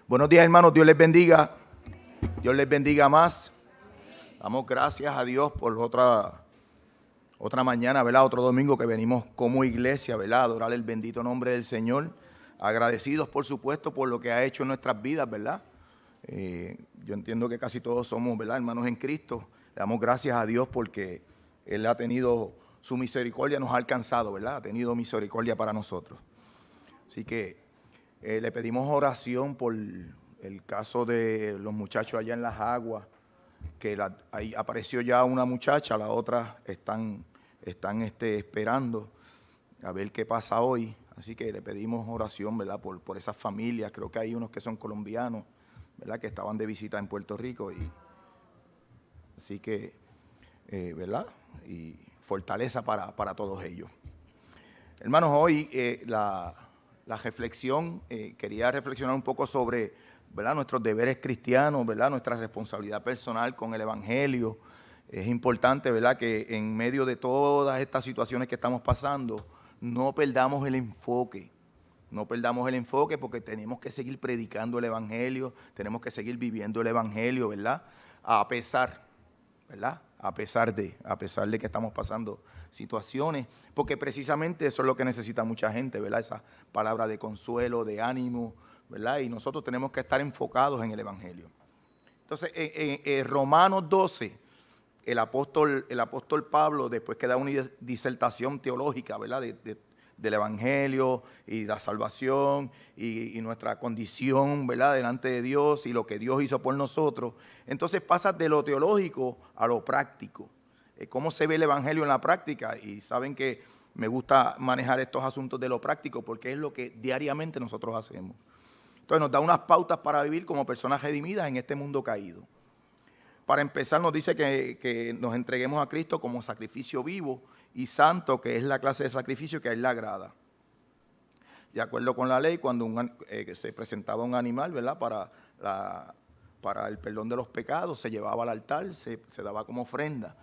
Buenos días, hermanos, Dios les bendiga. Dios les bendiga más. Damos gracias a Dios por otra mañana, ¿verdad? Otro domingo que venimos como iglesia, ¿verdad? A adorar el bendito nombre del Señor. Agradecidos, por supuesto, por lo que ha hecho en nuestras vidas, ¿verdad? Yo entiendo que casi todos somos, ¿verdad?, hermanos en Cristo. Le damos gracias a Dios porque Él ha tenido su misericordia, nos ha alcanzado, ¿verdad? Ha tenido misericordia para nosotros. Así que le pedimos oración por el caso de los muchachos allá en las aguas, que ahí apareció ya una muchacha, la otra están esperando a ver qué pasa hoy. Así que le pedimos oración, ¿verdad?, por esas familias. Creo que hay unos que son colombianos, ¿verdad?, que estaban de visita en Puerto Rico. Así que, ¿verdad?, y fortaleza para todos ellos. Hermanos, hoy la reflexión, quería reflexionar un poco sobre, ¿verdad?, nuestros deberes cristianos, ¿verdad?, nuestra responsabilidad personal con el Evangelio. Es importante, ¿verdad?, que en medio de todas estas situaciones que estamos pasando, no perdamos el enfoque. No perdamos el enfoque porque tenemos que seguir predicando el Evangelio, tenemos que seguir viviendo el Evangelio, ¿verdad?, a pesar, ¿verdad?, a pesar de que estamos pasando situaciones, porque precisamente eso es lo que necesita mucha gente, ¿verdad? Esa palabra de consuelo, de ánimo, ¿verdad? Y nosotros tenemos que estar enfocados en el Evangelio. Entonces, en Romanos 12, el apóstol Pablo, después que da una disertación teológica, ¿verdad?, del Evangelio y la salvación y nuestra condición, ¿verdad?, delante de Dios y lo que Dios hizo por nosotros. Entonces pasa de lo teológico a lo práctico. ¿Cómo se ve el Evangelio en la práctica? Y saben que me gusta manejar estos asuntos de lo práctico porque es lo que diariamente nosotros hacemos. Entonces nos da unas pautas para vivir como personas redimidas en este mundo caído. Para empezar nos dice que nos entreguemos a Cristo como sacrificio vivo y santo, que es la clase de sacrificio que a Él le agrada. De acuerdo con la ley, cuando se presentaba un animal, ¿verdad?, para el perdón de los pecados, se llevaba al altar, se daba como ofrenda.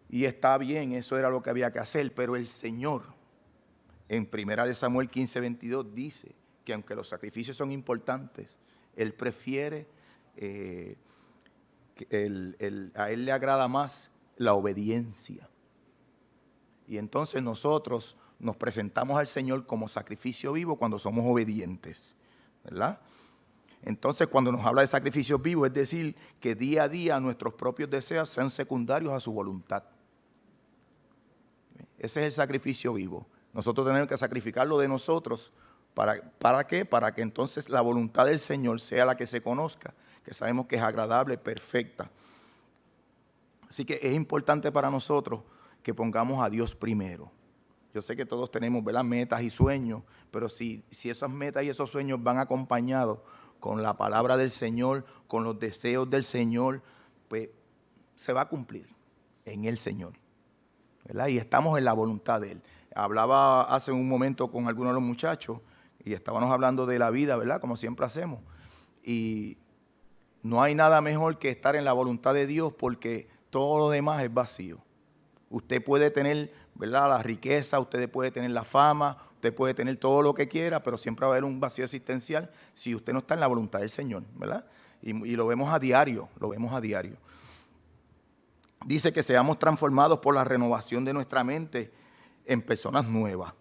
Y está bien, eso era lo que había que hacer, pero el Señor, en 1 Samuel 15:22, dice que aunque los sacrificios son importantes, Él prefiere, a Él le agrada más la obediencia. Y entonces nosotros nos presentamos al Señor como sacrificio vivo cuando somos obedientes, ¿verdad? Entonces, cuando nos habla de sacrificio vivo, es decir, que día a día nuestros propios deseos sean secundarios a su voluntad. Ese es el sacrificio vivo. Nosotros tenemos que sacrificarlo de nosotros. ¿Para qué? Para que entonces la voluntad del Señor sea la que se conozca, que sabemos que es agradable, perfecta. Así que es importante para nosotros que pongamos a Dios primero. Yo sé que todos tenemos, ¿verdad?, metas y sueños, pero si esas metas y esos sueños van acompañados con la palabra del Señor, con los deseos del Señor, pues se va a cumplir en el Señor, ¿verdad? Y estamos en la voluntad de Él. Hablaba hace un momento con algunos de los muchachos y estábamos hablando de la vida, ¿verdad?, como siempre hacemos. Y no hay nada mejor que estar en la voluntad de Dios porque todo lo demás es vacío. Usted puede tener, ¿verdad?, la riqueza, usted puede tener la fama, usted puede tener todo lo que quiera, pero siempre va a haber un vacío existencial si usted no está en la voluntad del Señor, ¿verdad? Y lo vemos a diario, Dice que seamos transformados por la renovación de nuestra mente en personas nuevas.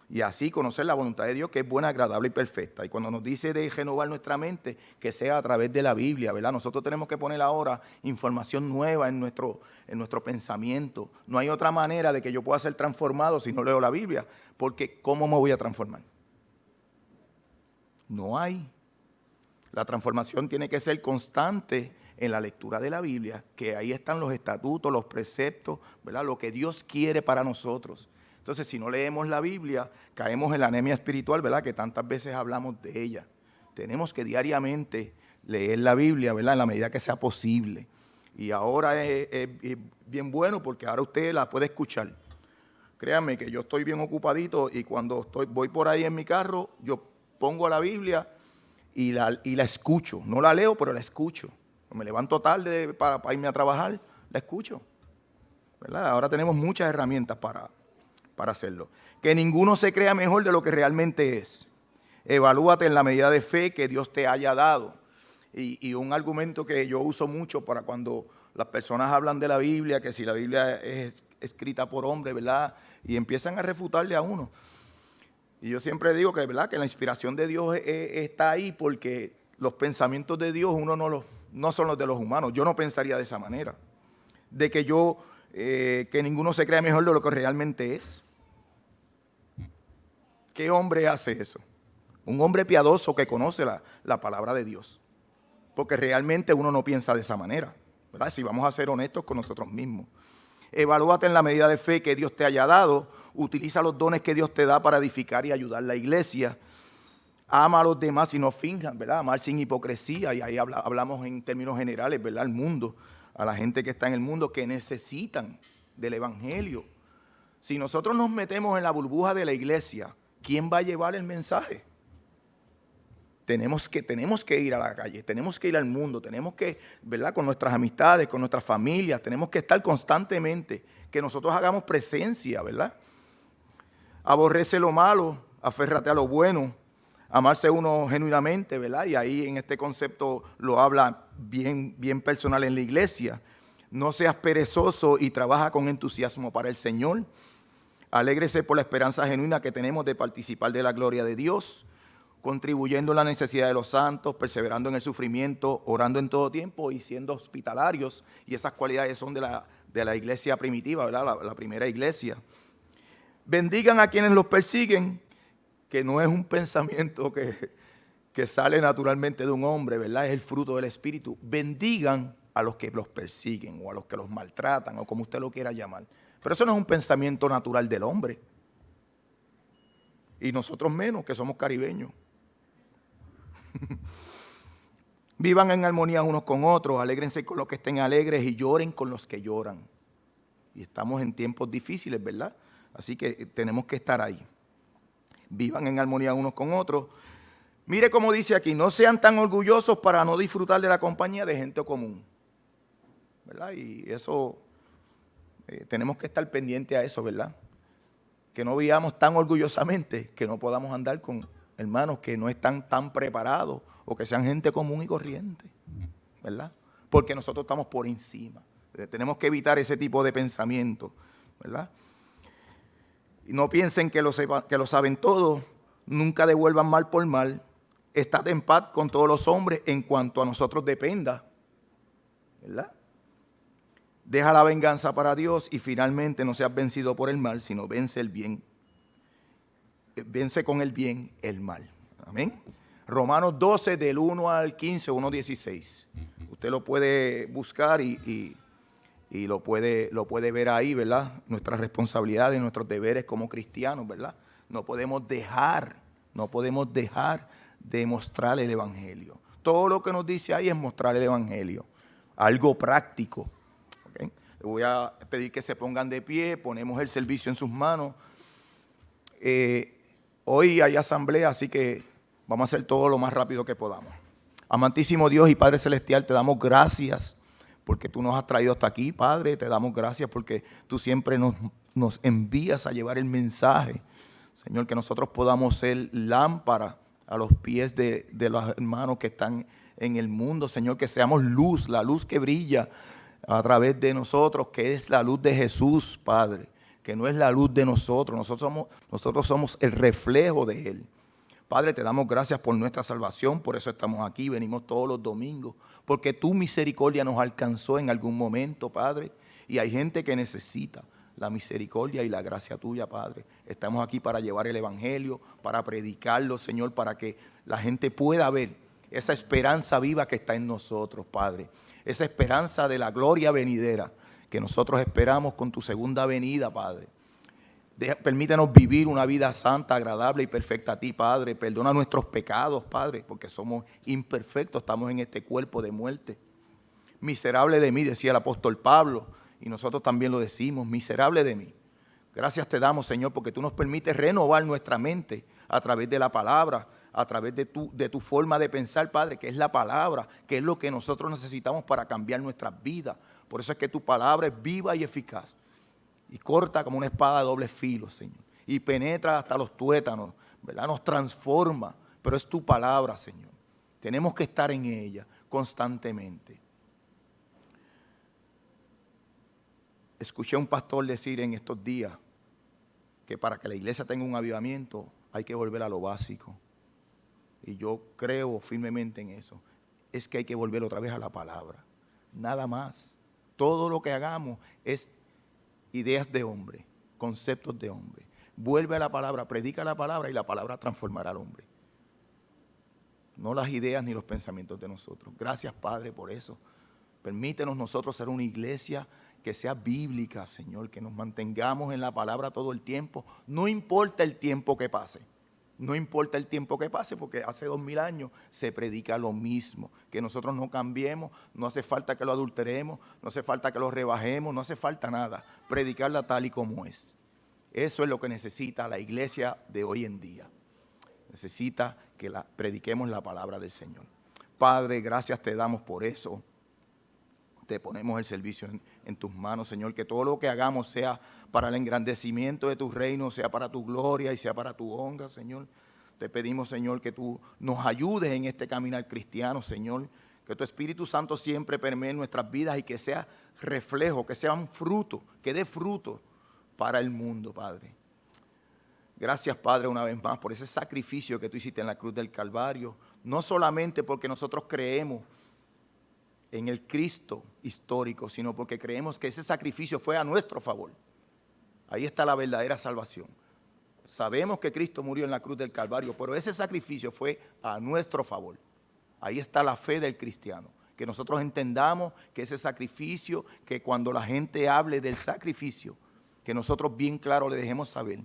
Y así conocer la voluntad de Dios, que es buena, agradable y perfecta. Y cuando nos dice de renovar nuestra mente, que sea a través de la Biblia, ¿verdad? Nosotros tenemos que poner ahora información nueva en nuestro pensamiento. No hay otra manera de que yo pueda ser transformado si no leo la Biblia. Porque ¿cómo me voy a transformar? No hay. La transformación tiene que ser constante en la lectura de la Biblia, que ahí están los estatutos, los preceptos, ¿verdad? Lo que Dios quiere para nosotros. Entonces, si no leemos la Biblia, caemos en la anemia espiritual, ¿verdad? Que tantas veces hablamos de ella. Tenemos que diariamente leer la Biblia, ¿verdad? En la medida que sea posible. Y ahora es bien bueno porque ahora usted la puede escuchar. Créanme que yo estoy bien ocupadito y cuando voy por ahí en mi carro, yo pongo la Biblia y la escucho. No la leo, pero la escucho. Me levanto tarde para irme a trabajar, la escucho. ¿Verdad? Ahora tenemos muchas herramientas para hacerlo. Que ninguno se crea mejor de lo que realmente es. Evalúate en la medida de fe que Dios te haya dado. Y un argumento que yo uso mucho para cuando las personas hablan de la Biblia, que si la Biblia es escrita por hombres, ¿verdad? Y empiezan a refutarle a uno. Y yo siempre digo que, ¿verdad? Que la inspiración de Dios está ahí porque los pensamientos de Dios no son los de los humanos. Yo no pensaría de esa manera. De que que ninguno se crea mejor de lo que realmente es. ¿Qué hombre hace eso? Un hombre piadoso que conoce la palabra de Dios. Porque realmente uno no piensa de esa manera, ¿verdad? Si vamos a ser honestos con nosotros mismos. Evalúate en la medida de fe que Dios te haya dado. Utiliza los dones que Dios te da para edificar y ayudar a la iglesia. Ama a los demás y no finjan, ¿verdad? Amar sin hipocresía. Y ahí hablamos en términos generales, ¿verdad? Al mundo, a la gente que está en el mundo que necesitan del evangelio. Si nosotros nos metemos en la burbuja de la iglesia, ¿quién va a llevar el mensaje? Tenemos que ir a la calle, tenemos que ir al mundo, tenemos que, ¿verdad? Con nuestras amistades, con nuestras familias, tenemos que estar constantemente, que nosotros hagamos presencia, ¿verdad? Aborrece lo malo, aférrate a lo bueno, amarse uno genuinamente, ¿verdad? Y ahí en este concepto lo habla bien personal en la iglesia. No seas perezoso y trabaja con entusiasmo para el Señor. Alégrese por la esperanza genuina que tenemos de participar de la gloria de Dios, contribuyendo en la necesidad de los santos, perseverando en el sufrimiento, orando en todo tiempo y siendo hospitalarios. Y esas cualidades son de la iglesia primitiva, ¿verdad? La primera iglesia. Bendigan a quienes los persiguen, que no es un pensamiento que sale naturalmente de un hombre, ¿verdad? Es el fruto del Espíritu. Bendigan a los que los persiguen o a los que los maltratan o como usted lo quiera llamar. Pero eso no es un pensamiento natural del hombre. Y nosotros menos, que somos caribeños. Vivan en armonía unos con otros, alégrense con los que estén alegres y lloren con los que lloran. Y estamos en tiempos difíciles, ¿verdad? Así que tenemos que estar ahí. Vivan en armonía unos con otros. Mire cómo dice aquí, no sean tan orgullosos para no disfrutar de la compañía de gente común, ¿verdad? Y eso, tenemos que estar pendientes a eso, ¿verdad? Que no vivamos tan orgullosamente que no podamos andar con hermanos que no están tan preparados o que sean gente común y corriente, ¿verdad? Porque nosotros estamos por encima. Tenemos que evitar ese tipo de pensamiento, ¿verdad? Y no piensen que lo saben todo, nunca devuelvan mal por mal. Estad en paz con todos los hombres en cuanto a nosotros dependa, ¿verdad? Deja la venganza para Dios y finalmente no seas vencido por el mal, sino vence el bien. Vence con el bien el mal. Amén. Romanos 12 del 1 al 15, 1:16. Usted lo puede buscar y lo puede ver ahí, ¿verdad? Nuestras responsabilidades, nuestros deberes como cristianos, ¿verdad? No podemos dejar de mostrar el evangelio. Todo lo que nos dice ahí es mostrar el evangelio. Algo práctico. ¿Okay? Le voy a pedir que se pongan de pie, ponemos el servicio en sus manos. Hoy hay asamblea, así que vamos a hacer todo lo más rápido que podamos. Amantísimo Dios y Padre Celestial, te damos gracias porque tú nos has traído hasta aquí, Padre. Te damos gracias porque tú siempre nos envías a llevar el mensaje. Señor, que nosotros podamos ser lámpara a los pies de los hermanos que están en el mundo. Señor, que seamos luz, la luz que brilla a través de nosotros, que es la luz de Jesús, Padre. Que no es la luz de nosotros. Nosotros somos el reflejo de Él. Padre, te damos gracias por nuestra salvación, por eso estamos aquí, venimos todos los domingos, porque tu misericordia nos alcanzó en algún momento, Padre, y hay gente que necesita la misericordia y la gracia tuya, Padre. Estamos aquí para llevar el evangelio, para predicarlo, Señor, para que la gente pueda ver esa esperanza viva que está en nosotros, Padre. Esa esperanza de la gloria venidera que nosotros esperamos con tu segunda venida, Padre. Permítenos vivir una vida santa, agradable y perfecta a ti, Padre. Perdona nuestros pecados, Padre, porque somos imperfectos, estamos en este cuerpo de muerte. Miserable de mí, decía el apóstol Pablo, y nosotros también lo decimos, miserable de mí. Gracias te damos, Señor, porque tú nos permites renovar nuestra mente a través de la palabra, a través de tu forma de pensar, Padre, que es la palabra, que es lo que nosotros necesitamos para cambiar nuestras vidas. Por eso es que tu palabra es viva y eficaz y corta como una espada de doble filo, Señor, y penetra hasta los tuétanos, ¿verdad? Nos transforma, pero es tu palabra, Señor. Tenemos que estar en ella constantemente. Escuché a un pastor decir en estos días que para que la iglesia tenga un avivamiento hay que volver a lo básico. Y yo creo firmemente en eso. Es que hay que volver otra vez a la palabra. Nada más. Todo lo que hagamos es ideas de hombre, conceptos de hombre. Vuelve a la palabra, predica la palabra y la palabra transformará al hombre. No las ideas ni los pensamientos de nosotros. Gracias, Padre, por eso. Permítenos nosotros ser una iglesia que sea bíblica, Señor, que nos mantengamos en la palabra todo el tiempo. No importa el tiempo que pase. No importa el tiempo que pase, porque hace 2000 años se predica lo mismo. Que nosotros no cambiemos, no hace falta que lo adulteremos, no hace falta que lo rebajemos, no hace falta nada. Predicarla tal y como es. Eso es lo que necesita la iglesia de hoy en día. Necesita que prediquemos la palabra del Señor. Padre, gracias te damos por eso. Te ponemos el servicio en tus manos, Señor, que todo lo que hagamos sea para el engrandecimiento de tu reino, sea para tu gloria y sea para tu honra, Señor. Te pedimos, Señor, que tú nos ayudes en este caminar cristiano, Señor, que tu Espíritu Santo siempre permee en nuestras vidas y que sea reflejo, que sea un fruto, que dé fruto para el mundo, Padre. Gracias, Padre, una vez más por ese sacrificio que tú hiciste en la cruz del Calvario, no solamente porque nosotros creemos en el Cristo histórico, sino porque creemos que ese sacrificio fue a nuestro favor. Ahí está la verdadera salvación. Sabemos que Cristo murió en la cruz del Calvario, pero ese sacrificio fue a nuestro favor. Ahí está la fe del cristiano. Que nosotros entendamos que ese sacrificio, que cuando la gente hable del sacrificio, que nosotros bien claro le dejemos saber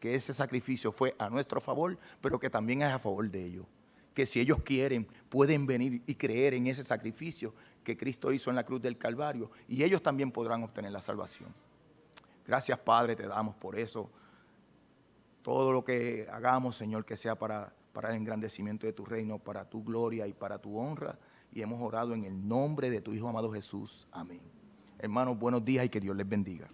que ese sacrificio fue a nuestro favor, pero que también es a favor de ellos. Que si ellos quieren, pueden venir y creer en ese sacrificio que Cristo hizo en la cruz del Calvario y ellos también podrán obtener la salvación. Gracias, Padre, te damos por eso. Todo lo que hagamos, Señor, que sea para el engrandecimiento de tu reino, para tu gloria y para tu honra. Y hemos orado en el nombre de tu Hijo amado Jesús. Amén. Hermanos, buenos días y que Dios les bendiga.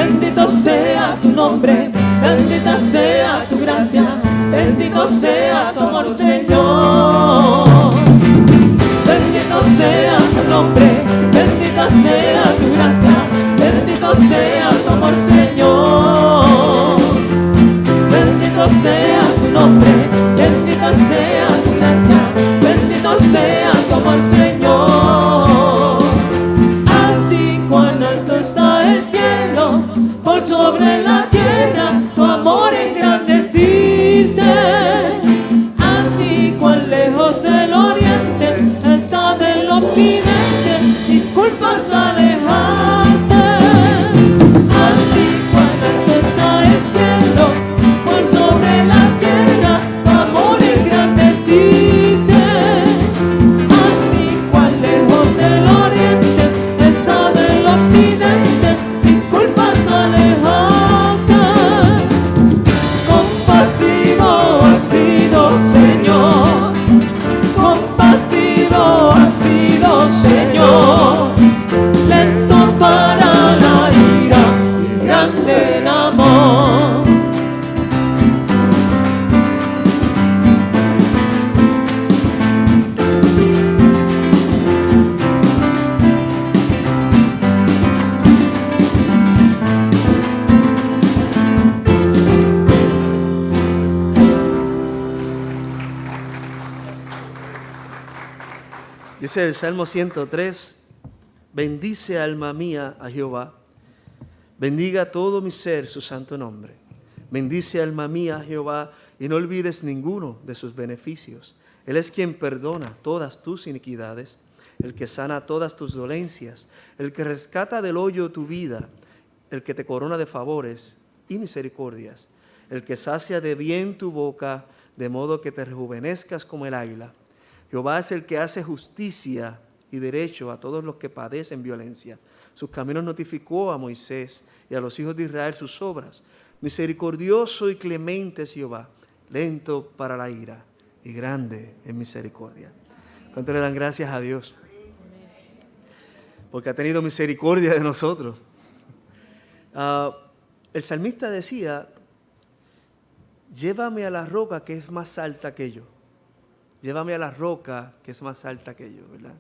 Bendito sea tu nombre, bendita sea tu gracia, bendito sea tu amor, Señor. Bendito sea tu nombre, bendita sea tu gracia, bendito sea tu amor, Señor. Bendito sea tu nombre, bendita sea tu gracia, bendito sea tu amor, Señor. Así cuán alto está el cielo, por sobre la tierra, tu amor engrandeciste. Así cuán lejos del oriente está del occidente, disculpas alejaste. Así cuán alto está el cielo, por sobre la tierra, tu amor engrandeciste. Así cuán lejos del oriente está del occidente, disculpas alejaste. Compasivo has sido, Señor, compasivo has sido, Señor, lento para la ira y grande en amor. Dice el Salmo 103, bendice alma mía a Jehová, bendiga todo mi ser su santo nombre. Bendice alma mía a Jehová y no olvides ninguno de sus beneficios. Él es quien perdona todas tus iniquidades, el que sana todas tus dolencias, el que rescata del hoyo tu vida, el que te corona de favores y misericordias, el que sacia de bien tu boca, de modo que te rejuvenezcas como el águila. Jehová es el que hace justicia y derecho a todos los que padecen violencia. Sus caminos notificó a Moisés y a los hijos de Israel sus obras. Misericordioso y clemente es Jehová, lento para la ira y grande en misericordia. ¿Cuánto le dan gracias a Dios? Porque ha tenido misericordia de nosotros. El salmista decía, llévame a la roca que es más alta que yo. Llévame a la roca que es más alta que yo, ¿verdad?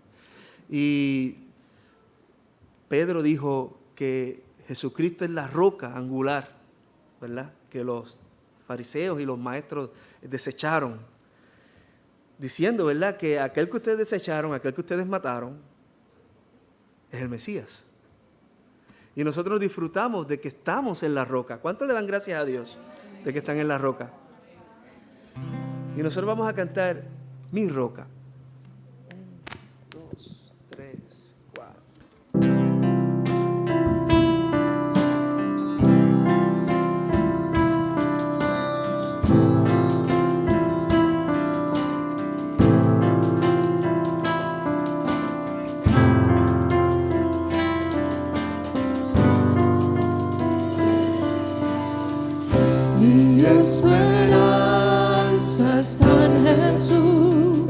Y Pedro dijo que Jesucristo es la roca angular, ¿verdad? Que los fariseos y los maestros desecharon, diciendo, ¿verdad? Que aquel que ustedes desecharon, aquel que ustedes mataron, es el Mesías. Y nosotros disfrutamos de que estamos en la roca. ¿Cuánto le dan gracias a Dios de que están en la roca? Y nosotros vamos a cantar Mi roca. 1, 2, 3, 4. Mi esperanza está en Jesús,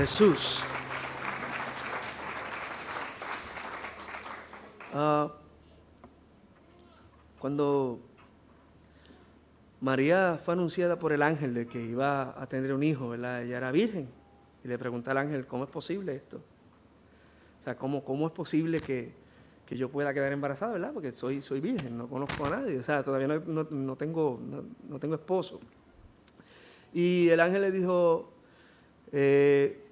Jesús. Cuando María fue anunciada por el ángel de que iba a tener un hijo, ¿verdad? Ella era virgen. Y le preguntó al ángel, ¿cómo es posible esto? O sea, ¿cómo es posible que yo pueda quedar embarazada, ¿verdad? Porque soy virgen, no conozco a nadie, o sea, todavía no tengo esposo. Y el ángel le dijo que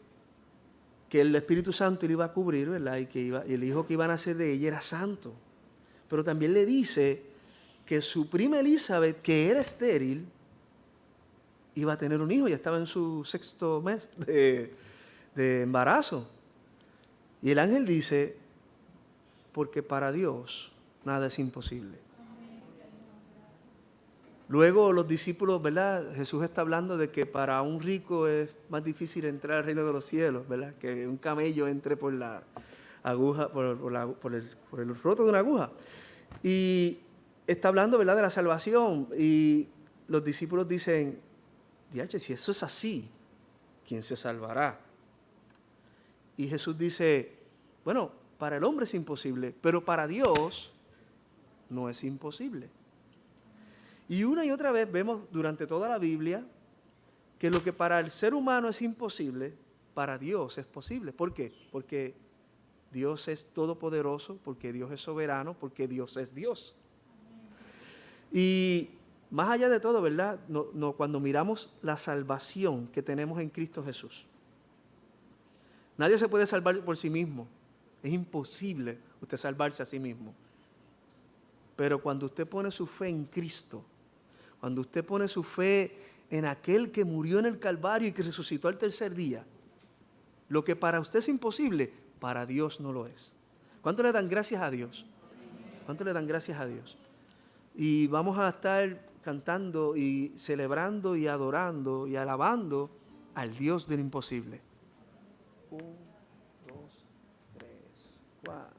el Espíritu Santo le iba a cubrir, ¿verdad? Y el hijo que iba a nacer de ella era santo. Pero también le dice que su prima Elizabeth, que era estéril, iba a tener un hijo, ya estaba en su 6º mes de embarazo. Y el ángel dice, porque para Dios nada es imposible. Luego los discípulos, ¿verdad? Jesús está hablando de que para un rico es más difícil entrar al reino de los cielos, ¿verdad? Que un camello entre por la aguja, por el roto de una aguja. Y está hablando, ¿verdad?, de la salvación. Y los discípulos dicen, diache, si eso es así, ¿quién se salvará? Y Jesús dice, bueno, para el hombre es imposible, pero para Dios no es imposible. Y una y otra vez vemos durante toda la Biblia que lo que para el ser humano es imposible, para Dios es posible. ¿Por qué? Porque Dios es todopoderoso, porque Dios es soberano, porque Dios es Dios. Y más allá de todo, ¿verdad? Cuando miramos la salvación que tenemos en Cristo Jesús, nadie se puede salvar por sí mismo. Es imposible usted salvarse a sí mismo. Pero cuando usted pone su fe en Cristo, cuando usted pone su fe en aquel que murió en el Calvario y que resucitó al 3er día, lo que para usted es imposible, para Dios no lo es. ¿Cuánto le dan gracias a Dios? ¿Cuánto le dan gracias a Dios? Y vamos a estar cantando y celebrando y adorando y alabando al Dios del imposible. 1, 2, 3, 4.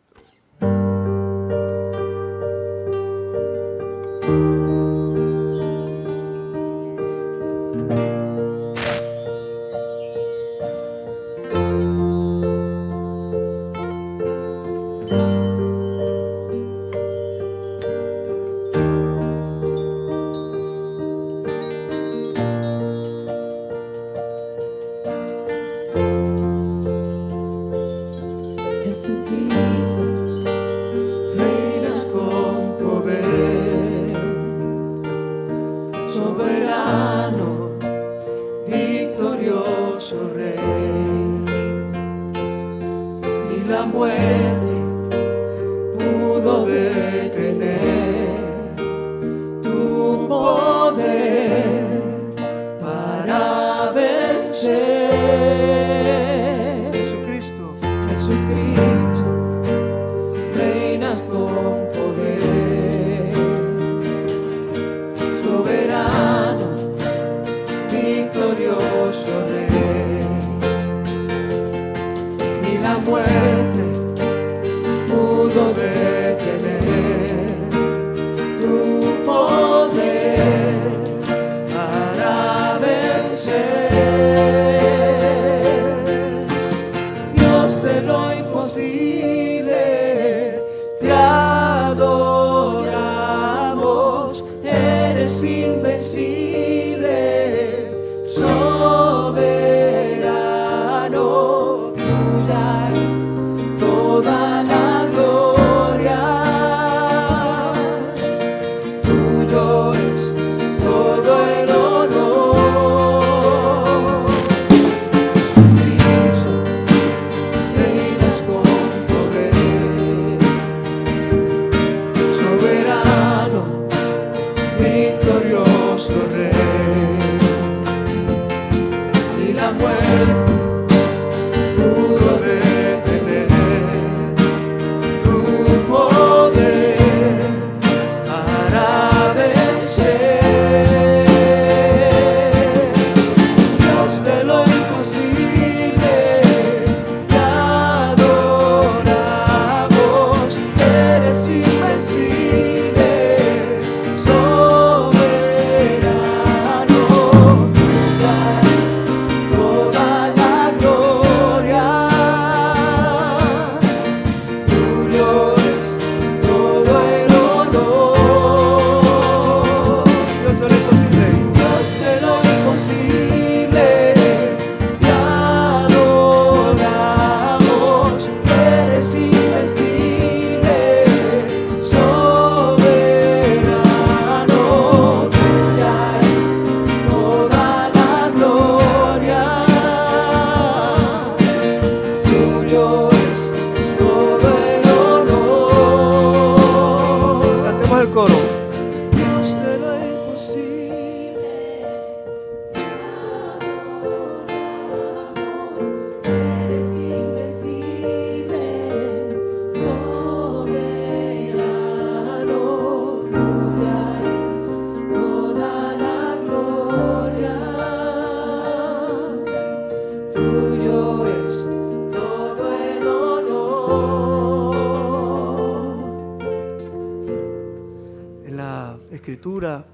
Escritura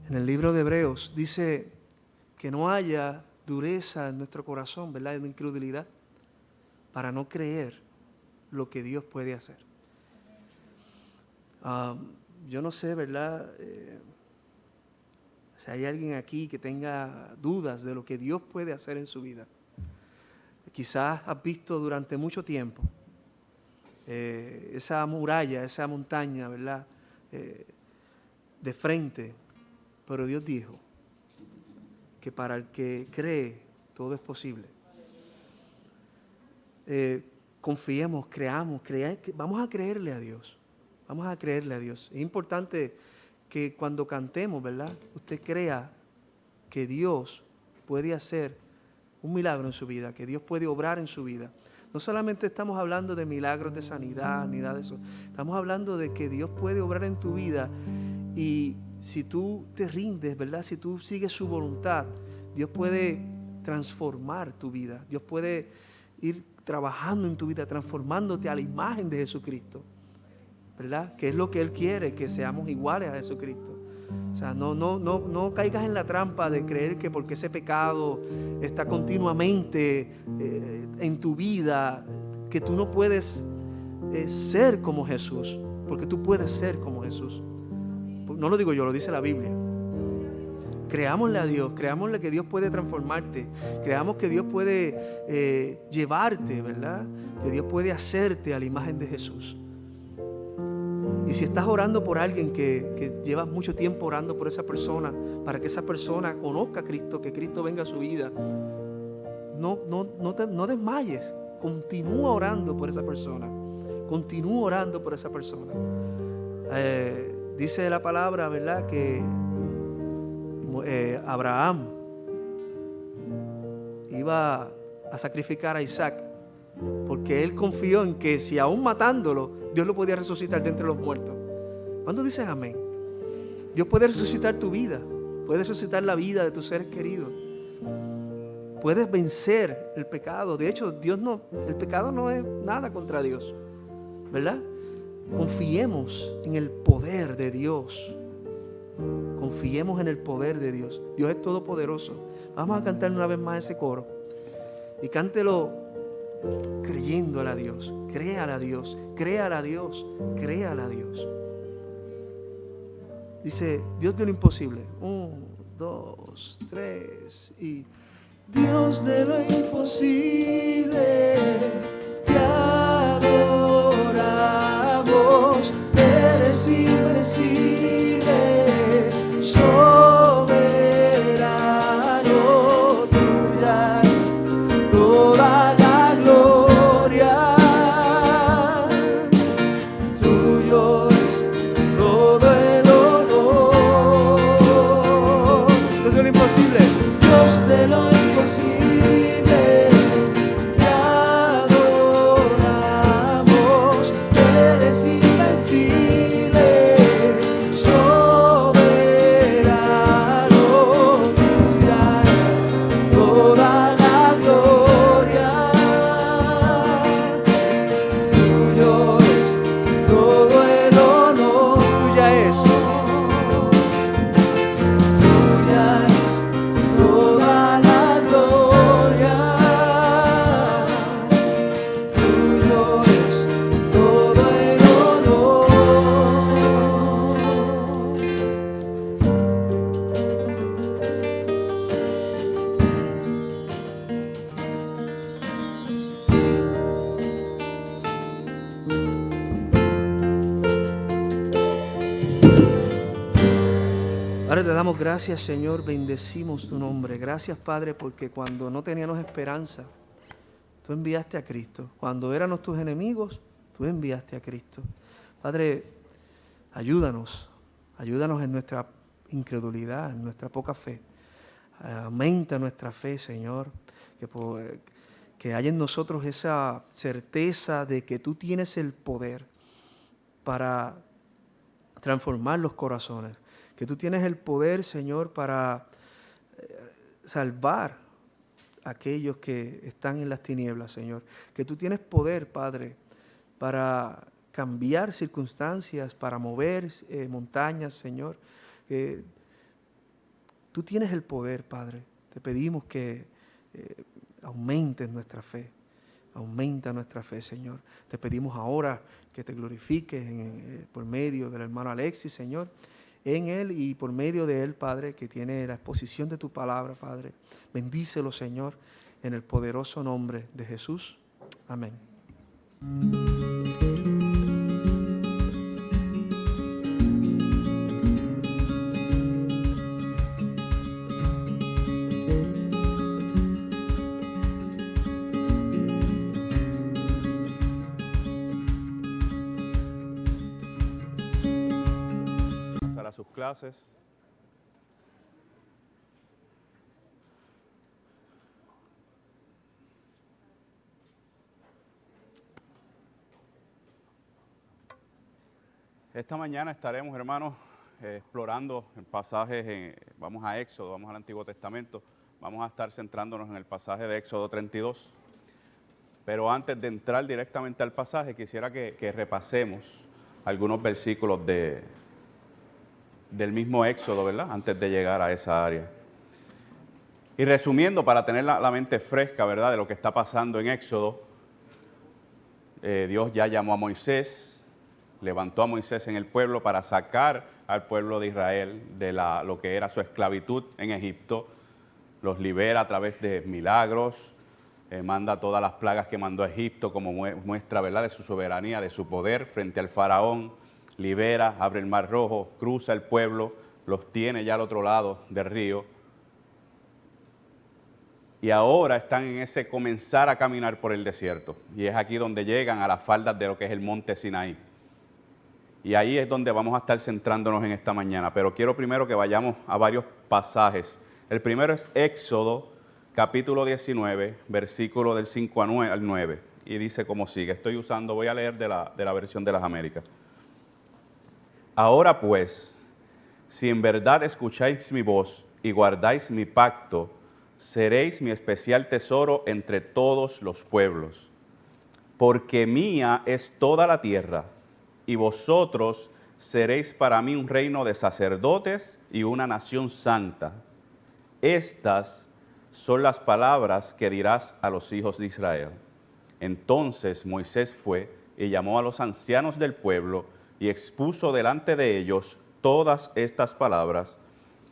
en el libro de Hebreos dice que no haya dureza en nuestro corazón, ¿verdad? En incredulidad, para no creer lo que Dios puede hacer. Yo no sé, ¿verdad? Si hay alguien aquí que tenga dudas de lo que Dios puede hacer en su vida. Quizás has visto durante mucho tiempo esa muralla, esa montaña, ¿verdad? De frente, pero Dios dijo que para el que cree todo es posible. Confiemos, creamos, vamos a creerle a Dios. Vamos a creerle a Dios. Es importante que cuando cantemos, ¿verdad? Usted crea que Dios puede hacer un milagro en su vida, que Dios puede obrar en su vida. No solamente estamos hablando de milagros de sanidad ni nada de eso. Estamos hablando de que Dios puede obrar en tu vida y si tú te rindes, ¿verdad? Si tú sigues su voluntad, Dios puede transformar tu vida. Dios puede ir trabajando en tu vida, transformándote a la imagen de Jesucristo, ¿verdad? Que es lo que Él quiere, que seamos iguales a Jesucristo. O sea, no caigas en la trampa de creer que porque ese pecado está continuamente en tu vida, que tú no puedes ser como Jesús, porque tú puedes ser como Jesús. No lo digo yo, lo dice la Biblia. Creámosle a Dios, creámosle que Dios puede transformarte, creamos que Dios puede llevarte, ¿verdad? Que Dios puede hacerte a la imagen de Jesús. Y si estás orando por alguien que llevas mucho tiempo orando por esa persona, para que esa persona conozca a Cristo, que Cristo venga a su vida, no desmayes. Continúa orando por esa persona. Continúa orando por esa persona. Dice la palabra, ¿verdad? Que Abraham iba a sacrificar a Isaac porque él confió en que si aún matándolo, Dios lo podía resucitar de entre los muertos. ¿Cuándo dices amén? Dios puede resucitar tu vida, puede resucitar la vida de tus seres queridos. Puedes vencer el pecado. De hecho, el pecado no es nada contra Dios, ¿verdad? Confiemos en el poder de Dios. Confiemos en el poder de Dios. Dios es todopoderoso. Vamos a cantar una vez más ese coro. Y cántelo creyéndole a Dios. Créale a Dios. Créale a Dios. Créale a Dios. Dice, Dios de lo imposible. 1, 2, 3 y... Dios de lo imposible, te adoramos, eres invencible, soberano, tuya es toda la gloria, tuyo es todo el honor. Dios de lo imposible, Dios de lo imposible. Padre, te damos gracias, Señor, bendecimos tu nombre. Gracias, Padre, porque cuando no teníamos esperanza, tú enviaste a Cristo. Cuando éramos tus enemigos, tú enviaste a Cristo. Padre, ayúdanos en nuestra incredulidad, en nuestra poca fe. Aumenta nuestra fe, Señor, que haya en nosotros esa certeza de que tú tienes el poder para transformar los corazones. Que tú tienes el poder, Señor, para salvar a aquellos que están en las tinieblas, Señor. Que tú tienes poder, Padre, para cambiar circunstancias, para mover montañas, Señor. Tú tienes el poder, Padre. Te pedimos que aumentes nuestra fe. Aumenta nuestra fe, Señor. Te pedimos ahora que te glorifiques por medio del hermano Alexis, Señor, en él y por medio de él, Padre, que tiene la exposición de tu palabra, Padre. Bendícelo, Señor, en el poderoso nombre de Jesús. Amén. A sus clases. Esta mañana estaremos, hermanos, explorando pasajes, vamos a Éxodo, vamos al Antiguo Testamento, vamos a estar centrándonos en el pasaje de Éxodo 32. Pero antes de entrar directamente al pasaje, quisiera que repasemos algunos versículos del mismo Éxodo, ¿verdad? Antes de llegar a esa área. Y resumiendo, para tener la mente fresca, ¿verdad?, de lo que está pasando en Éxodo, Dios ya llamó a Moisés, levantó a Moisés en el pueblo para sacar al pueblo de Israel de lo que era su esclavitud en Egipto, los libera a través de milagros, manda todas las plagas que mandó a Egipto como muestra, ¿verdad?, de su soberanía, de su poder frente al faraón. Libera, abre el mar rojo, cruza el pueblo, los tiene ya al otro lado del río. Y ahora están en ese comenzar a caminar por el desierto. Y es aquí donde llegan a las faldas de lo que es el monte Sinaí. Y ahí es donde vamos a estar centrándonos en esta mañana. Pero quiero primero que vayamos a varios pasajes. El primero es Éxodo, capítulo 19, versículo del 5 al 9. Y dice como sigue. Voy a leer de la versión de las Américas. Ahora pues, si en verdad escucháis mi voz y guardáis mi pacto, seréis mi especial tesoro entre todos los pueblos. Porque mía es toda la tierra, y vosotros seréis para mí un reino de sacerdotes y una nación santa. Estas son las palabras que dirás a los hijos de Israel. Entonces Moisés fue y llamó a los ancianos del pueblo y expuso delante de ellos todas estas palabras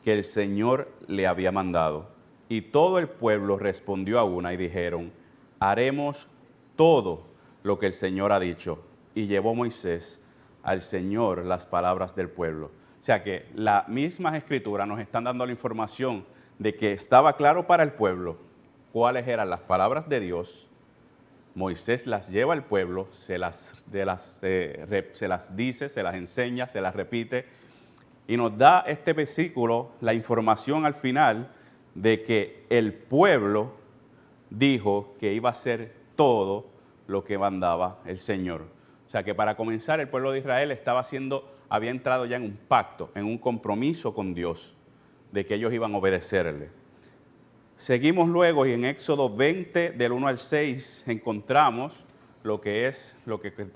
que el Señor le había mandado. Y todo el pueblo respondió a una y dijeron, haremos todo lo que el Señor ha dicho. Y llevó Moisés al Señor las palabras del pueblo. O sea que las mismas escrituras nos están dando la información de que estaba claro para el pueblo cuáles eran las palabras de Dios. Moisés las lleva al pueblo, se las dice, se las enseña, se las repite, y nos da este versículo la información al final de que el pueblo dijo que iba a hacer todo lo que mandaba el Señor. O sea que para comenzar el pueblo de Israel había entrado ya en un pacto, en un compromiso con Dios, de que ellos iban a obedecerle. Seguimos luego y en Éxodo 20, del 1 al 6, encontramos lo que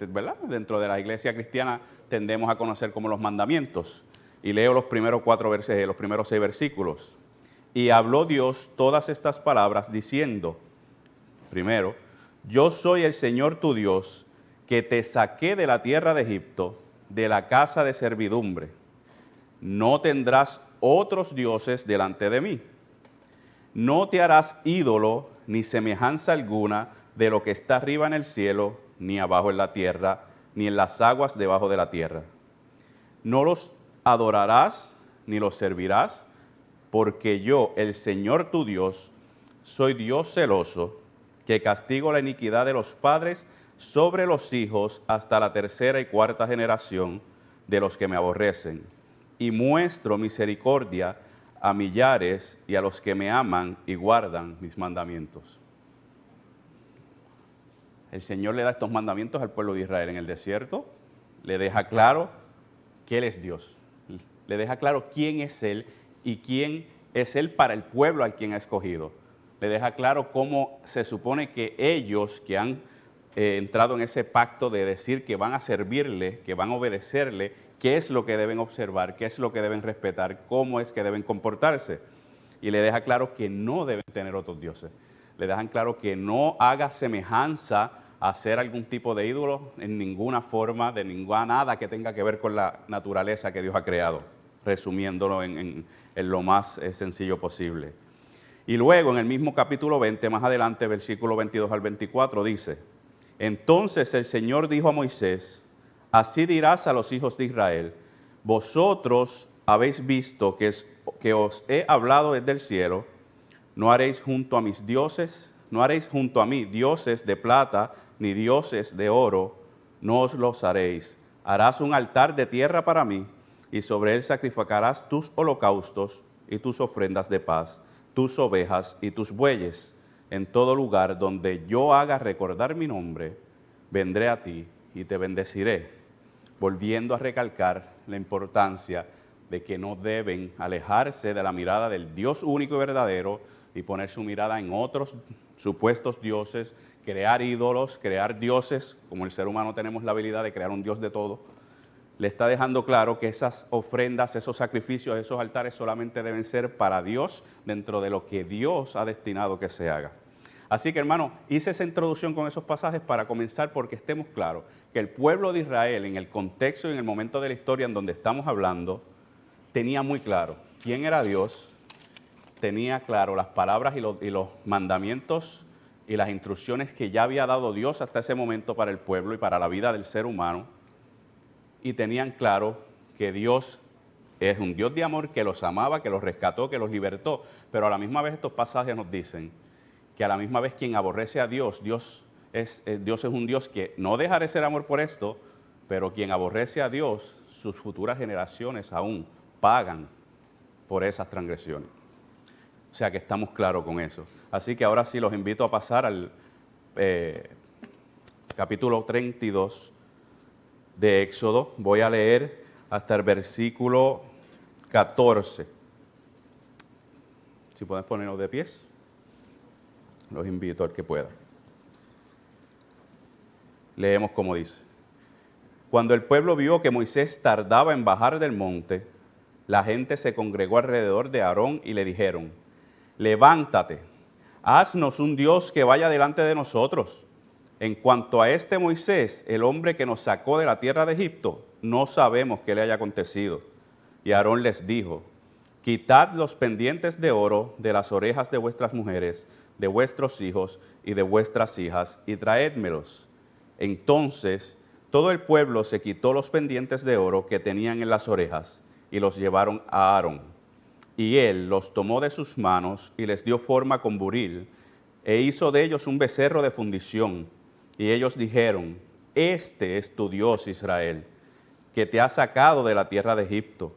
¿verdad?, dentro de la iglesia cristiana tendemos a conocer como los mandamientos. Y leo los primeros 6 versículos. Y habló Dios todas estas palabras diciendo, primero, yo soy el Señor tu Dios, que te saqué de la tierra de Egipto, de la casa de servidumbre. No tendrás otros dioses delante de mí. No te harás ídolo ni semejanza alguna de lo que está arriba en el cielo, ni abajo en la tierra, ni en las aguas debajo de la tierra. No los adorarás ni los servirás, porque yo, el Señor tu Dios, soy Dios celoso, que castigo la iniquidad de los padres sobre los hijos hasta la 3ª y 4ª generación de los que me aborrecen, y muestro misericordia a millares y a los que me aman y guardan mis mandamientos. El Señor le da estos mandamientos al pueblo de Israel en el desierto, le deja claro que Él es Dios, le deja claro quién es Él y quién es Él para el pueblo al quien ha escogido. Le deja claro cómo se supone que ellos que han entrado en ese pacto de decir que van a servirle, que van a obedecerle, qué es lo que deben observar, qué es lo que deben respetar, cómo es que deben comportarse. Y le deja claro que no deben tener otros dioses. Le dejan claro que no haga semejanza a hacer algún tipo de ídolo en ninguna forma, de ninguna nada que tenga que ver con la naturaleza que Dios ha creado, resumiéndolo en lo más sencillo posible. Y luego en el mismo capítulo 20, más adelante, versículo 22 al 24, dice: entonces el Señor dijo a Moisés: así dirás a los hijos de Israel, vosotros habéis visto que os he hablado desde el cielo, no haréis junto a mis dioses, no haréis junto a mí dioses de plata, ni dioses de oro, no os los haréis. Harás un altar de tierra para mí, y sobre él sacrificarás tus holocaustos y tus ofrendas de paz, tus ovejas y tus bueyes. En todo lugar donde yo haga recordar mi nombre, vendré a ti y te bendeciré. Volviendo a recalcar la importancia de que no deben alejarse de la mirada del Dios único y verdadero y poner su mirada en otros supuestos dioses, crear ídolos, crear dioses, como el ser humano tenemos la habilidad de crear un Dios de todo. Le está dejando claro que esas ofrendas, esos sacrificios, esos altares solamente deben ser para Dios dentro de lo que Dios ha destinado que se haga. Así que, hermano, hice esa introducción con esos pasajes para comenzar porque estemos claros que el pueblo de Israel, en el contexto y en el momento de la historia en donde estamos hablando, tenía muy claro quién era Dios, tenía claro las palabras y los mandamientos y las instrucciones que ya había dado Dios hasta ese momento para el pueblo y para la vida del ser humano, y tenían claro que Dios es un Dios de amor, que los amaba, que los rescató, que los libertó, pero a la misma vez estos pasajes nos dicen que a la misma vez quien aborrece a Dios, Dios es un Dios que no dejará de ser amor por esto, pero quien aborrece a Dios, sus futuras generaciones aún pagan por esas transgresiones. O sea que estamos claros con eso. Así que ahora sí los invito a pasar al capítulo 32 de Éxodo. Voy a leer hasta el versículo 14. Si pueden ponernos de pies, los invito al que pueda. Leemos como dice: cuando el pueblo vio que Moisés tardaba en bajar del monte, la gente se congregó alrededor de Aarón y le dijeron: levántate, haznos un Dios que vaya delante de nosotros. En cuanto a este Moisés, el hombre que nos sacó de la tierra de Egipto, no sabemos qué le haya acontecido. Y Aarón les dijo: quitad los pendientes de oro de las orejas de vuestras mujeres, de vuestros hijos y de vuestras hijas, y traédmelos. Entonces todo el pueblo se quitó los pendientes de oro que tenían en las orejas, y los llevaron a Aarón. Y él los tomó de sus manos y les dio forma con buril, e hizo de ellos un becerro de fundición. Y ellos dijeron: este es tu Dios, Israel, que te ha sacado de la tierra de Egipto.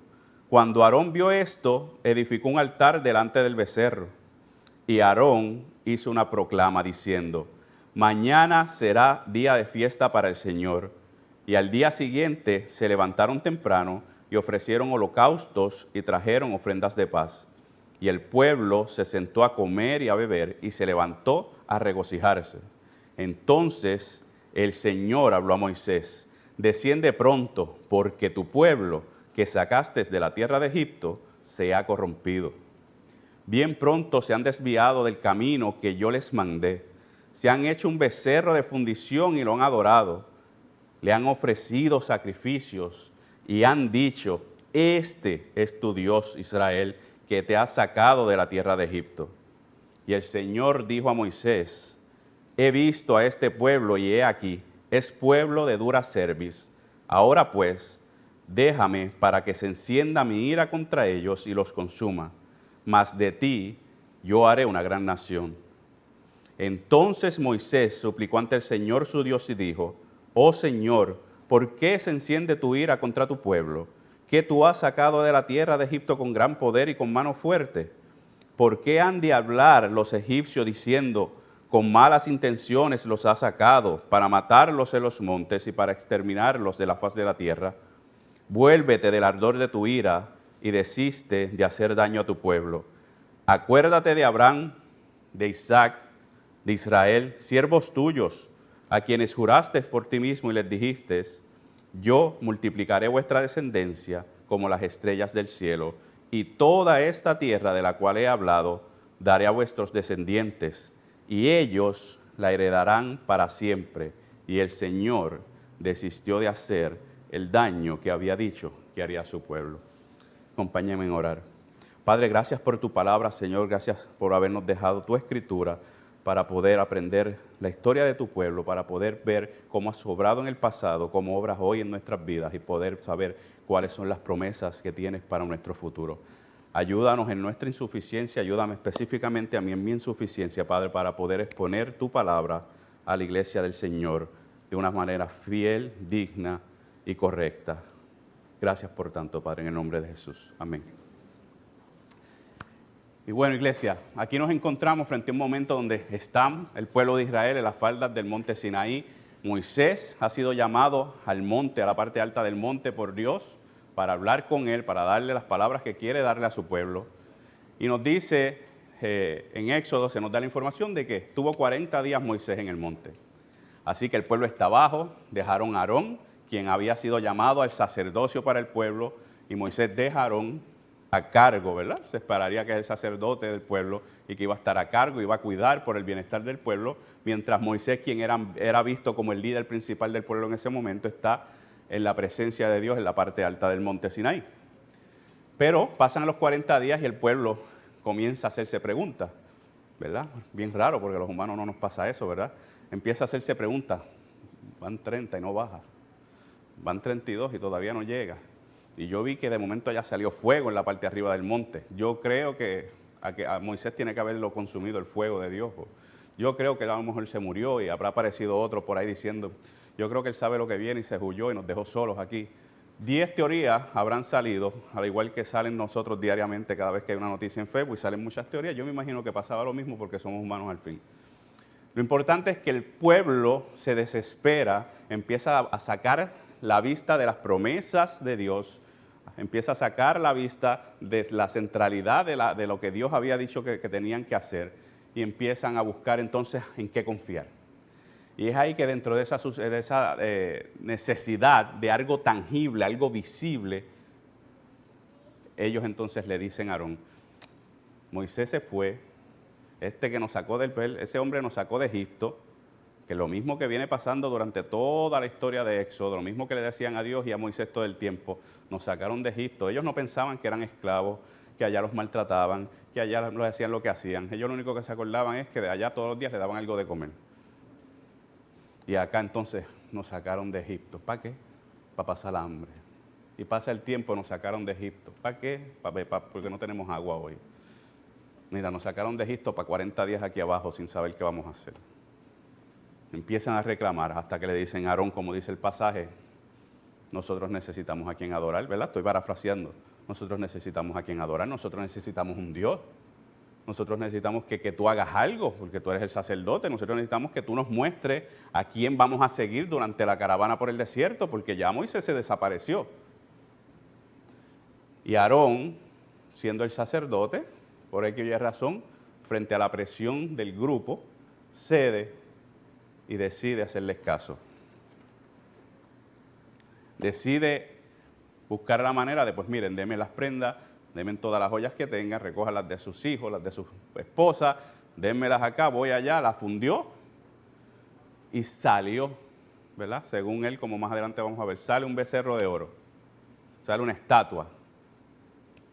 Cuando Aarón vio esto, edificó un altar delante del becerro. Y Aarón hizo una proclama diciendo: mañana será día de fiesta para el Señor. Y al día siguiente se levantaron temprano y ofrecieron holocaustos y trajeron ofrendas de paz. Y el pueblo se sentó a comer y a beber y se levantó a regocijarse. Entonces el Señor habló a Moisés: desciende pronto, porque tu pueblo que sacaste de la tierra de Egipto se ha corrompido. Bien pronto se han desviado del camino que yo les mandé. Se han hecho un becerro de fundición y lo han adorado. Le han ofrecido sacrificios y han dicho: este es tu Dios, Israel, que te ha sacado de la tierra de Egipto. Y el Señor dijo a Moisés: he visto a este pueblo y he aquí, es pueblo de dura cerviz. Ahora pues, déjame para que se encienda mi ira contra ellos y los consuma, mas de ti yo haré una gran nación. Entonces Moisés suplicó ante el Señor su Dios y dijo: oh Señor, ¿por qué se enciende tu ira contra tu pueblo, que tú has sacado de la tierra de Egipto con gran poder y con mano fuerte? ¿Por qué han de hablar los egipcios diciendo: con malas intenciones los ha sacado, para matarlos en los montes y para exterminarlos de la faz de la tierra? Vuélvete del ardor de tu ira y desiste de hacer daño a tu pueblo. Acuérdate de Abraham, de Isaac, de Israel, siervos tuyos, a quienes juraste por ti mismo y les dijiste, yo multiplicaré vuestra descendencia como las estrellas del cielo, y toda esta tierra de la cual he hablado daré a vuestros descendientes, y ellos la heredarán para siempre. Y el Señor desistió de hacer el daño que había dicho que haría a su pueblo. Acompáñenme en orar. Padre, gracias por tu palabra, Señor, gracias por habernos dejado tu escritura para poder aprender la historia de tu pueblo, para poder ver cómo has obrado en el pasado, cómo obras hoy en nuestras vidas y poder saber cuáles son las promesas que tienes para nuestro futuro. Ayúdanos en nuestra insuficiencia, ayúdame específicamente a mí en mi insuficiencia, Padre, para poder exponer tu palabra a la iglesia del Señor de una manera fiel, digna y correcta. Gracias por tanto, Padre, en el nombre de Jesús. Amén. Y bueno, iglesia, aquí nos encontramos frente a un momento donde está el pueblo de Israel en las faldas del monte Sinaí. Moisés ha sido llamado al monte, a la parte alta del monte por Dios, para hablar con él, para darle las palabras que quiere darle a su pueblo. Y nos dice, en Éxodo se nos da la información de que estuvo 40 días Moisés en el monte. Así que el pueblo está abajo, dejaron a Aarón, quien había sido llamado al sacerdocio para el pueblo, y Moisés deja a Aarón a cargo, ¿verdad? Se esperaría que es el sacerdote del pueblo y que iba a estar a cargo, iba a cuidar por el bienestar del pueblo, mientras Moisés, quien era visto como el líder principal del pueblo en ese momento, está en la presencia de Dios en la parte alta del monte Sinaí. Pero pasan los 40 días y el pueblo comienza a hacerse preguntas, ¿verdad? Bien raro porque a los humanos no nos pasa eso, ¿verdad? Empieza a hacerse preguntas, van 30 y no baja, van 32 y todavía no llega. Y yo vi que de momento ya salió fuego en la parte de arriba del monte. Yo creo que a Moisés tiene que haberlo consumido el fuego de Dios. Yo creo que a lo mejor se murió y habrá aparecido otro por ahí diciendo, yo creo que él sabe lo que viene y se huyó y nos dejó solos aquí. 10 teorías habrán salido, al igual que salen nosotros diariamente cada vez que hay una noticia en Facebook y salen muchas teorías. Yo me imagino que pasaba lo mismo porque somos humanos al fin. Lo importante es que el pueblo se desespera, empieza a sacar la vista de las promesas de Dios, empieza a sacar la vista de la centralidad de lo que Dios había dicho que tenían que hacer y empiezan a buscar entonces en qué confiar. Y es ahí que dentro de esa necesidad de algo tangible, algo visible, ellos entonces le dicen a Aarón, Moisés se fue, ese hombre nos sacó de Egipto, que lo mismo que viene pasando durante toda la historia de Éxodo, lo mismo que le decían a Dios y a Moisés todo el tiempo, nos sacaron de Egipto. Ellos no pensaban que eran esclavos, que allá los maltrataban, que allá los hacían lo que hacían. Ellos lo único que se acordaban es que de allá todos los días le daban algo de comer. Y acá entonces nos sacaron de Egipto. ¿Para qué? Para pasar hambre. Y pasa el tiempo, nos sacaron de Egipto. ¿Para qué? Porque no tenemos agua hoy. Mira, nos sacaron de Egipto para 40 días aquí abajo sin saber qué vamos a hacer. Empiezan a reclamar hasta que le dicen a Aarón, como dice el pasaje, nosotros necesitamos a quien adorar, ¿verdad? Estoy parafraseando. Nosotros necesitamos a quien adorar, nosotros necesitamos un Dios. Nosotros necesitamos que tú hagas algo, porque tú eres el sacerdote. Nosotros necesitamos que tú nos muestres a quién vamos a seguir durante la caravana por el desierto, porque ya Moisés se desapareció. Y Aarón, siendo el sacerdote, por aquella razón, frente a la presión del grupo, cede y decide hacerles caso. Decide buscar la manera de, pues miren, denme las prendas, denme todas las joyas que tengan, recojan las de sus hijos, las de sus esposas, denmelas acá, voy allá, la fundió y salió, ¿verdad? Según él, como más adelante vamos a ver, sale un becerro de oro, sale una estatua.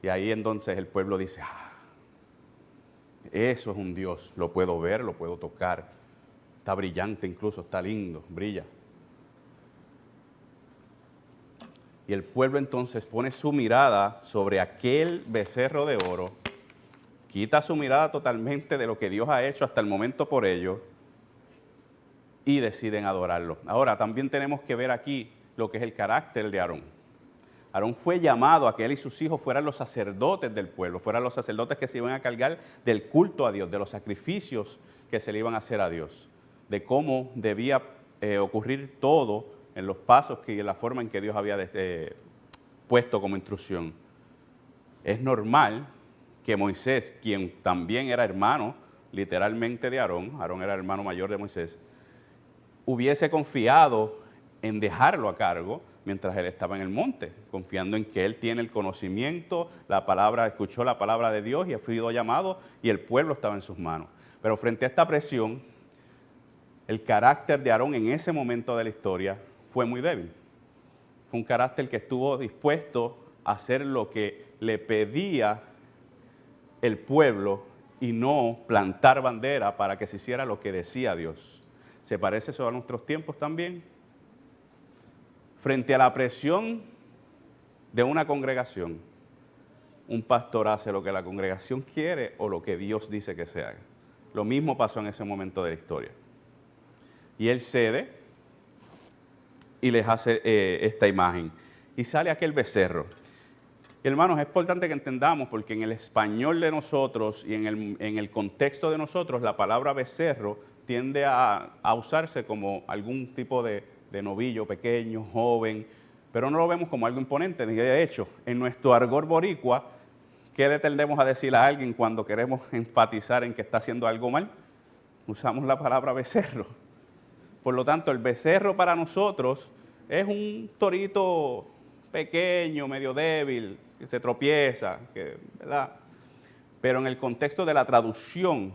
Y ahí entonces el pueblo dice, eso es un Dios, lo puedo ver, lo puedo tocar, está brillante incluso, está lindo, brilla. Y el pueblo entonces pone su mirada sobre aquel becerro de oro, quita su mirada totalmente de lo que Dios ha hecho hasta el momento por ellos y deciden adorarlo. Ahora, también tenemos que ver aquí lo que es el carácter de Aarón. Aarón fue llamado a que él y sus hijos fueran los sacerdotes del pueblo, fueran los sacerdotes que se iban a cargar del culto a Dios, de los sacrificios que se le iban a hacer a Dios, de cómo debía ocurrir todo en los pasos y en la forma en que Dios había puesto como instrucción. Es normal que Moisés, quien también era hermano literalmente de Aarón, Aarón era hermano mayor de Moisés, hubiese confiado en dejarlo a cargo mientras él estaba en el monte, confiando en que él tiene el conocimiento, la palabra, escuchó la palabra de Dios y ha sido llamado y el pueblo estaba en sus manos. Pero frente a esta presión, el carácter de Aarón en ese momento de la historia fue muy débil. Fue un carácter que estuvo dispuesto a hacer lo que le pedía el pueblo y no plantar bandera para que se hiciera lo que decía Dios. ¿Se parece eso a nuestros tiempos también? Frente a la presión de una congregación, un pastor hace lo que la congregación quiere o lo que Dios dice que se haga. Lo mismo pasó en ese momento de la historia. Y él cede y les hace esta imagen. Y sale aquel becerro. Hermanos, es importante que entendamos, porque en el español de nosotros y en el contexto de nosotros, la palabra becerro tiende a usarse como algún tipo de novillo pequeño, joven, pero no lo vemos como algo imponente. De hecho, en nuestro argot boricua, ¿qué le tendemos a decir a alguien cuando queremos enfatizar en que está haciendo algo mal? Usamos la palabra becerro. Por lo tanto, el becerro para nosotros es un torito pequeño, medio débil, que se tropieza, ¿verdad? Pero en el contexto de la traducción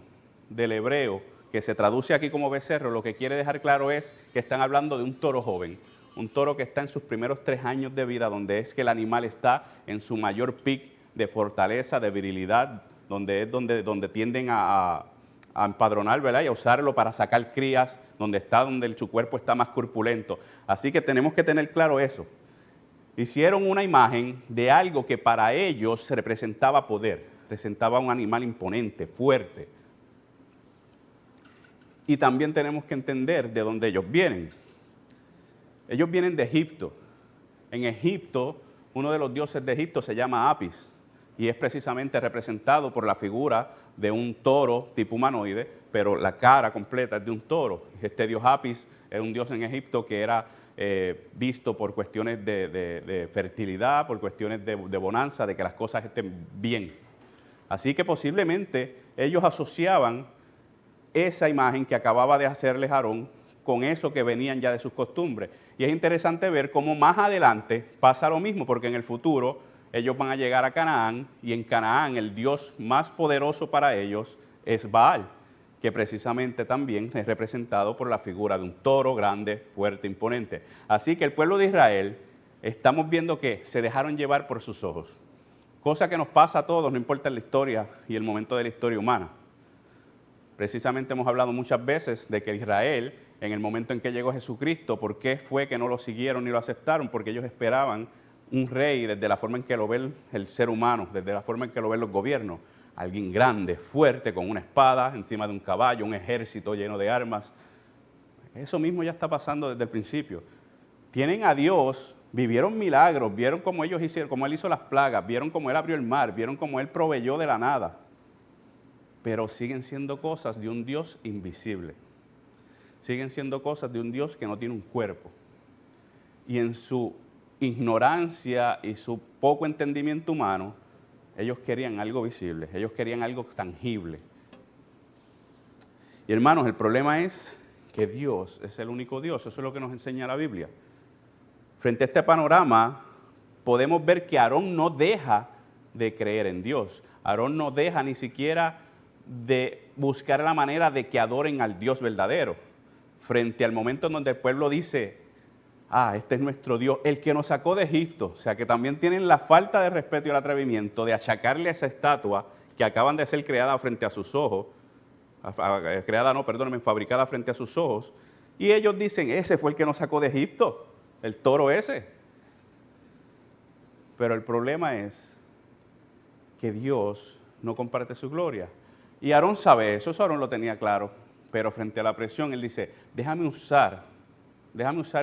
del hebreo, que se traduce aquí como becerro, lo que quiere dejar claro es que están hablando de un toro joven, un toro que está en sus primeros 3 años de vida, donde es que el animal está en su mayor pic de fortaleza, de virilidad, donde es donde tienden a empadronar, ¿verdad? Y a usarlo para sacar crías, donde su cuerpo está más corpulento. Así que tenemos que tener claro eso. Hicieron una imagen de algo que para ellos representaba poder, representaba un animal imponente, fuerte. Y también tenemos que entender de dónde ellos vienen. Ellos vienen de Egipto. En Egipto, uno de los dioses de Egipto se llama Apis, y es precisamente representado por la figura de un toro tipo humanoide, pero la cara completa es de un toro. Este dios Apis era un dios en Egipto que era visto por cuestiones de fertilidad, por cuestiones de bonanza, de que las cosas estén bien. Así que posiblemente ellos asociaban esa imagen que acababa de hacerles Aarón con eso que venían ya de sus costumbres. Y es interesante ver cómo más adelante pasa lo mismo, porque en el futuro ellos van a llegar a Canaán, y en Canaán el dios más poderoso para ellos es Baal, que precisamente también es representado por la figura de un toro grande, fuerte, imponente. Así que el pueblo de Israel, estamos viendo que se dejaron llevar por sus ojos, cosa que nos pasa a todos, no importa la historia y el momento de la historia humana. Precisamente hemos hablado muchas veces de que Israel, en el momento en que llegó Jesucristo, ¿por qué fue que no lo siguieron ni lo aceptaron? Porque ellos esperaban un rey desde la forma en que lo ve el ser humano, desde la forma en que lo ven los gobiernos. Alguien grande, fuerte, con una espada, encima de un caballo, un ejército lleno de armas. Eso mismo ya está pasando desde el principio. Tienen a Dios, vivieron milagros, vieron cómo ellos hicieron, cómo Él hizo las plagas, vieron cómo Él abrió el mar, vieron cómo Él proveyó de la nada. Pero siguen siendo cosas de un Dios invisible. Siguen siendo cosas de un Dios que no tiene un cuerpo. Y en su ignorancia y su poco entendimiento humano, ellos querían algo visible, ellos querían algo tangible. Y hermanos, el problema es que Dios es el único Dios, eso es lo que nos enseña la Biblia. Frente a este panorama, podemos ver que Aarón no deja de creer en Dios. Aarón no deja ni siquiera de buscar la manera de que adoren al Dios verdadero. Frente al momento en donde el pueblo dice, este es nuestro Dios, el que nos sacó de Egipto. O sea que también tienen la falta de respeto y el atrevimiento de achacarle a esa estatua que acaban de ser creada frente a sus ojos, fabricada frente a sus ojos. Y ellos dicen, ese fue el que nos sacó de Egipto, el toro ese. Pero el problema es que Dios no comparte su gloria. Y Aarón sabe eso Aarón lo tenía claro, pero frente a la presión él dice, déjame usar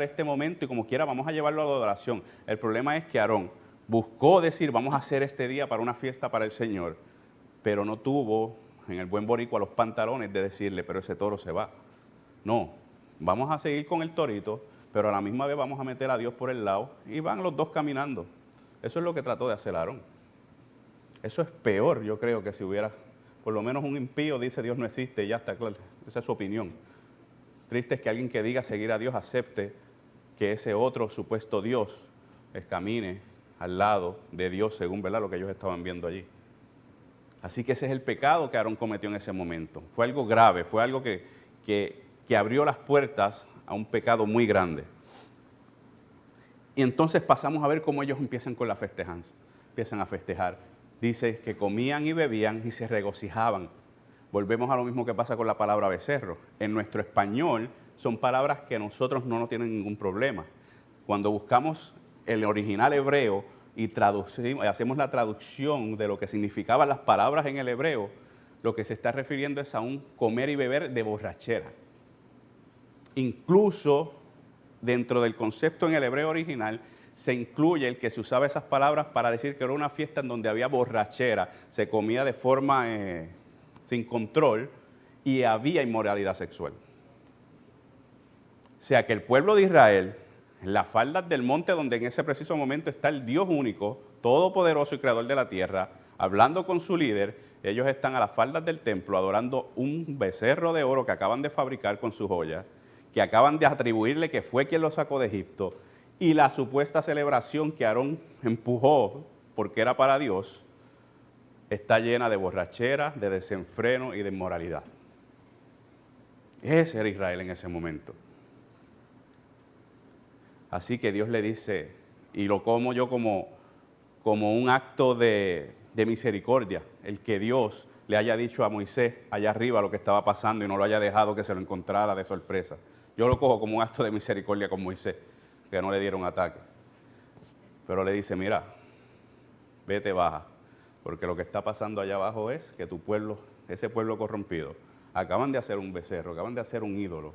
este momento y como quiera vamos a llevarlo a la adoración. El problema es que Aarón buscó decir, vamos a hacer este día para una fiesta para el Señor, pero no tuvo en el buen boricua los pantalones de decirle, pero ese toro se va. No, vamos a seguir con el torito, pero a la misma vez vamos a meter a Dios por el lado y van los dos caminando. Eso es lo que trató de hacer Aarón. Eso es peor, yo creo, que si hubiera, por lo menos un impío dice Dios no existe y ya está claro, esa es su opinión. triste es que alguien que diga seguir a Dios acepte que ese otro supuesto Dios camine al lado de Dios según, ¿verdad?, lo que ellos estaban viendo allí. Así que ese es el pecado que Aarón cometió en ese momento. Fue algo grave, fue algo que abrió las puertas a un pecado muy grande. Y entonces pasamos a ver cómo ellos empiezan con la festejanza. Empiezan a festejar. Dice que comían y bebían y se regocijaban. Volvemos a lo mismo que pasa con la palabra becerro. En nuestro español son palabras que nosotros no tienen ningún problema. Cuando buscamos el original hebreo y hacemos la traducción de lo que significaban las palabras en el hebreo, lo que se está refiriendo es a un comer y beber de borrachera. Incluso dentro del concepto en el hebreo original se incluye el que se usaba esas palabras para decir que era una fiesta en donde había borrachera, se comía de forma sin control y había inmoralidad sexual. O sea que el pueblo de Israel, en las faldas del monte donde en ese preciso momento está el Dios único, todopoderoso y creador de la tierra, hablando con su líder, ellos están a las faldas del templo adorando un becerro de oro que acaban de fabricar con sus joyas, que acaban de atribuirle que fue quien lo sacó de Egipto, y la supuesta celebración que Aarón empujó porque era para Dios, está llena de borrachera, de desenfreno y de inmoralidad. Ese era Israel en ese momento. Así que Dios le dice, y lo como yo como un acto de misericordia, el que Dios le haya dicho a Moisés allá arriba lo que estaba pasando y no lo haya dejado que se lo encontrara de sorpresa. Yo lo cojo como un acto de misericordia con Moisés, que no le dieron ataque. Pero le dice, mira, vete, baja, porque lo que está pasando allá abajo es que tu pueblo, ese pueblo corrompido, acaban de hacer un becerro, acaban de hacer un ídolo,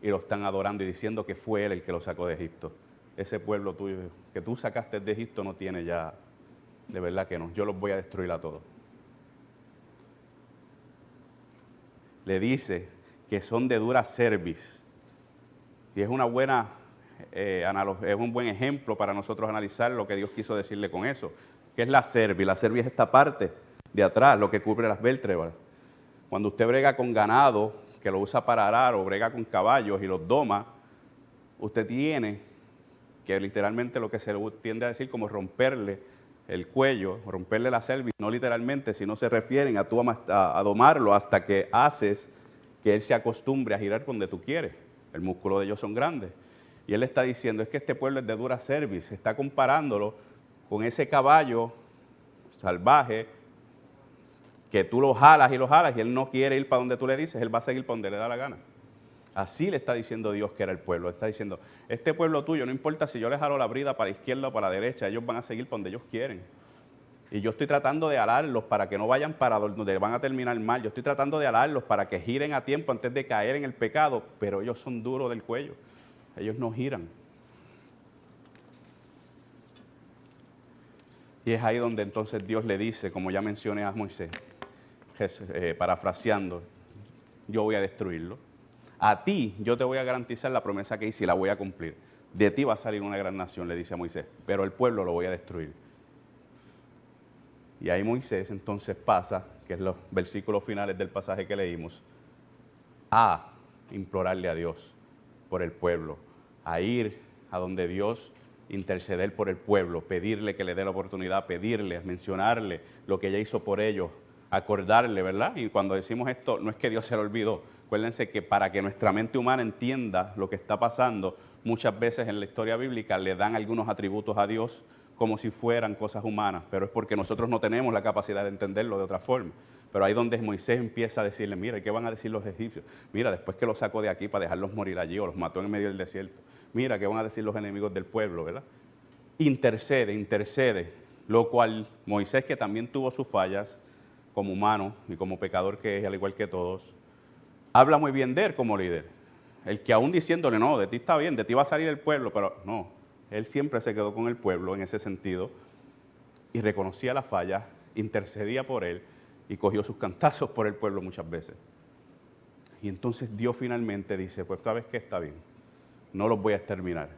y lo están adorando y diciendo que fue él el que lo sacó de Egipto. Ese pueblo tuyo que tú sacaste de Egipto no tiene ya, de verdad que no, yo los voy a destruir a todos. Le dice que son de dura cerviz. Y es una buena es un buen ejemplo para nosotros analizar lo que Dios quiso decirle con eso. ¿Qué es la cerviz? La cerviz es esta parte de atrás, lo que cubre las vértebras. Cuando usted brega con ganado, que lo usa para arar, o brega con caballos y los doma, usted tiene que literalmente lo que se le tiende a decir como romperle el cuello, romperle la cerviz, no literalmente, sino se refieren a domarlo hasta que haces que él se acostumbre a girar donde tú quieres. El músculo de ellos son grandes. Y él está diciendo, es que este pueblo es de dura cerviz, está comparándolo con ese caballo salvaje que tú lo jalas y él no quiere ir para donde tú le dices, él va a seguir para donde le da la gana. Así le está diciendo Dios que era el pueblo. Está diciendo, este pueblo tuyo, no importa si yo les jalo la brida para la izquierda o para la derecha, ellos van a seguir para donde ellos quieren. Y yo estoy tratando de alarlos para que no vayan para donde van a terminar mal. Yo estoy tratando de alarlos para que giren a tiempo antes de caer en el pecado, pero ellos son duros del cuello. Ellos no giran. Y es ahí donde entonces Dios le dice, como ya mencioné a Moisés, parafraseando, yo voy a destruirlo. A ti yo te voy a garantizar la promesa que hice y la voy a cumplir. De ti va a salir una gran nación, le dice a Moisés, pero el pueblo lo voy a destruir. Y ahí Moisés entonces pasa, que es los versículos finales del pasaje que leímos, a implorarle a Dios por el pueblo, a ir a donde Dios, interceder por el pueblo, pedirle que le dé la oportunidad, pedirle, mencionarle lo que ella hizo por ellos, acordarle, ¿verdad? Y cuando decimos esto, no es que Dios se lo olvidó. Acuérdense que para que nuestra mente humana entienda lo que está pasando, muchas veces en la historia bíblica le dan algunos atributos a Dios como si fueran cosas humanas, pero es porque nosotros no tenemos la capacidad de entenderlo de otra forma. Pero ahí donde Moisés empieza a decirle, mira, ¿y qué van a decir los egipcios? Mira, después que los sacó de aquí para dejarlos morir allí o los mató en medio del desierto. Mira, ¿qué van a decir los enemigos del pueblo, verdad? Intercede, lo cual Moisés, que también tuvo sus fallas como humano y como pecador que es, al igual que todos, habla muy bien de él como líder. El que aún diciéndole, no, de ti está bien, de ti va a salir el pueblo, pero no, él siempre se quedó con el pueblo en ese sentido y reconocía la falla, intercedía por él y cogió sus cantazos por el pueblo muchas veces. Y entonces Dios finalmente dice, pues sabes que está bien, no los voy a exterminar.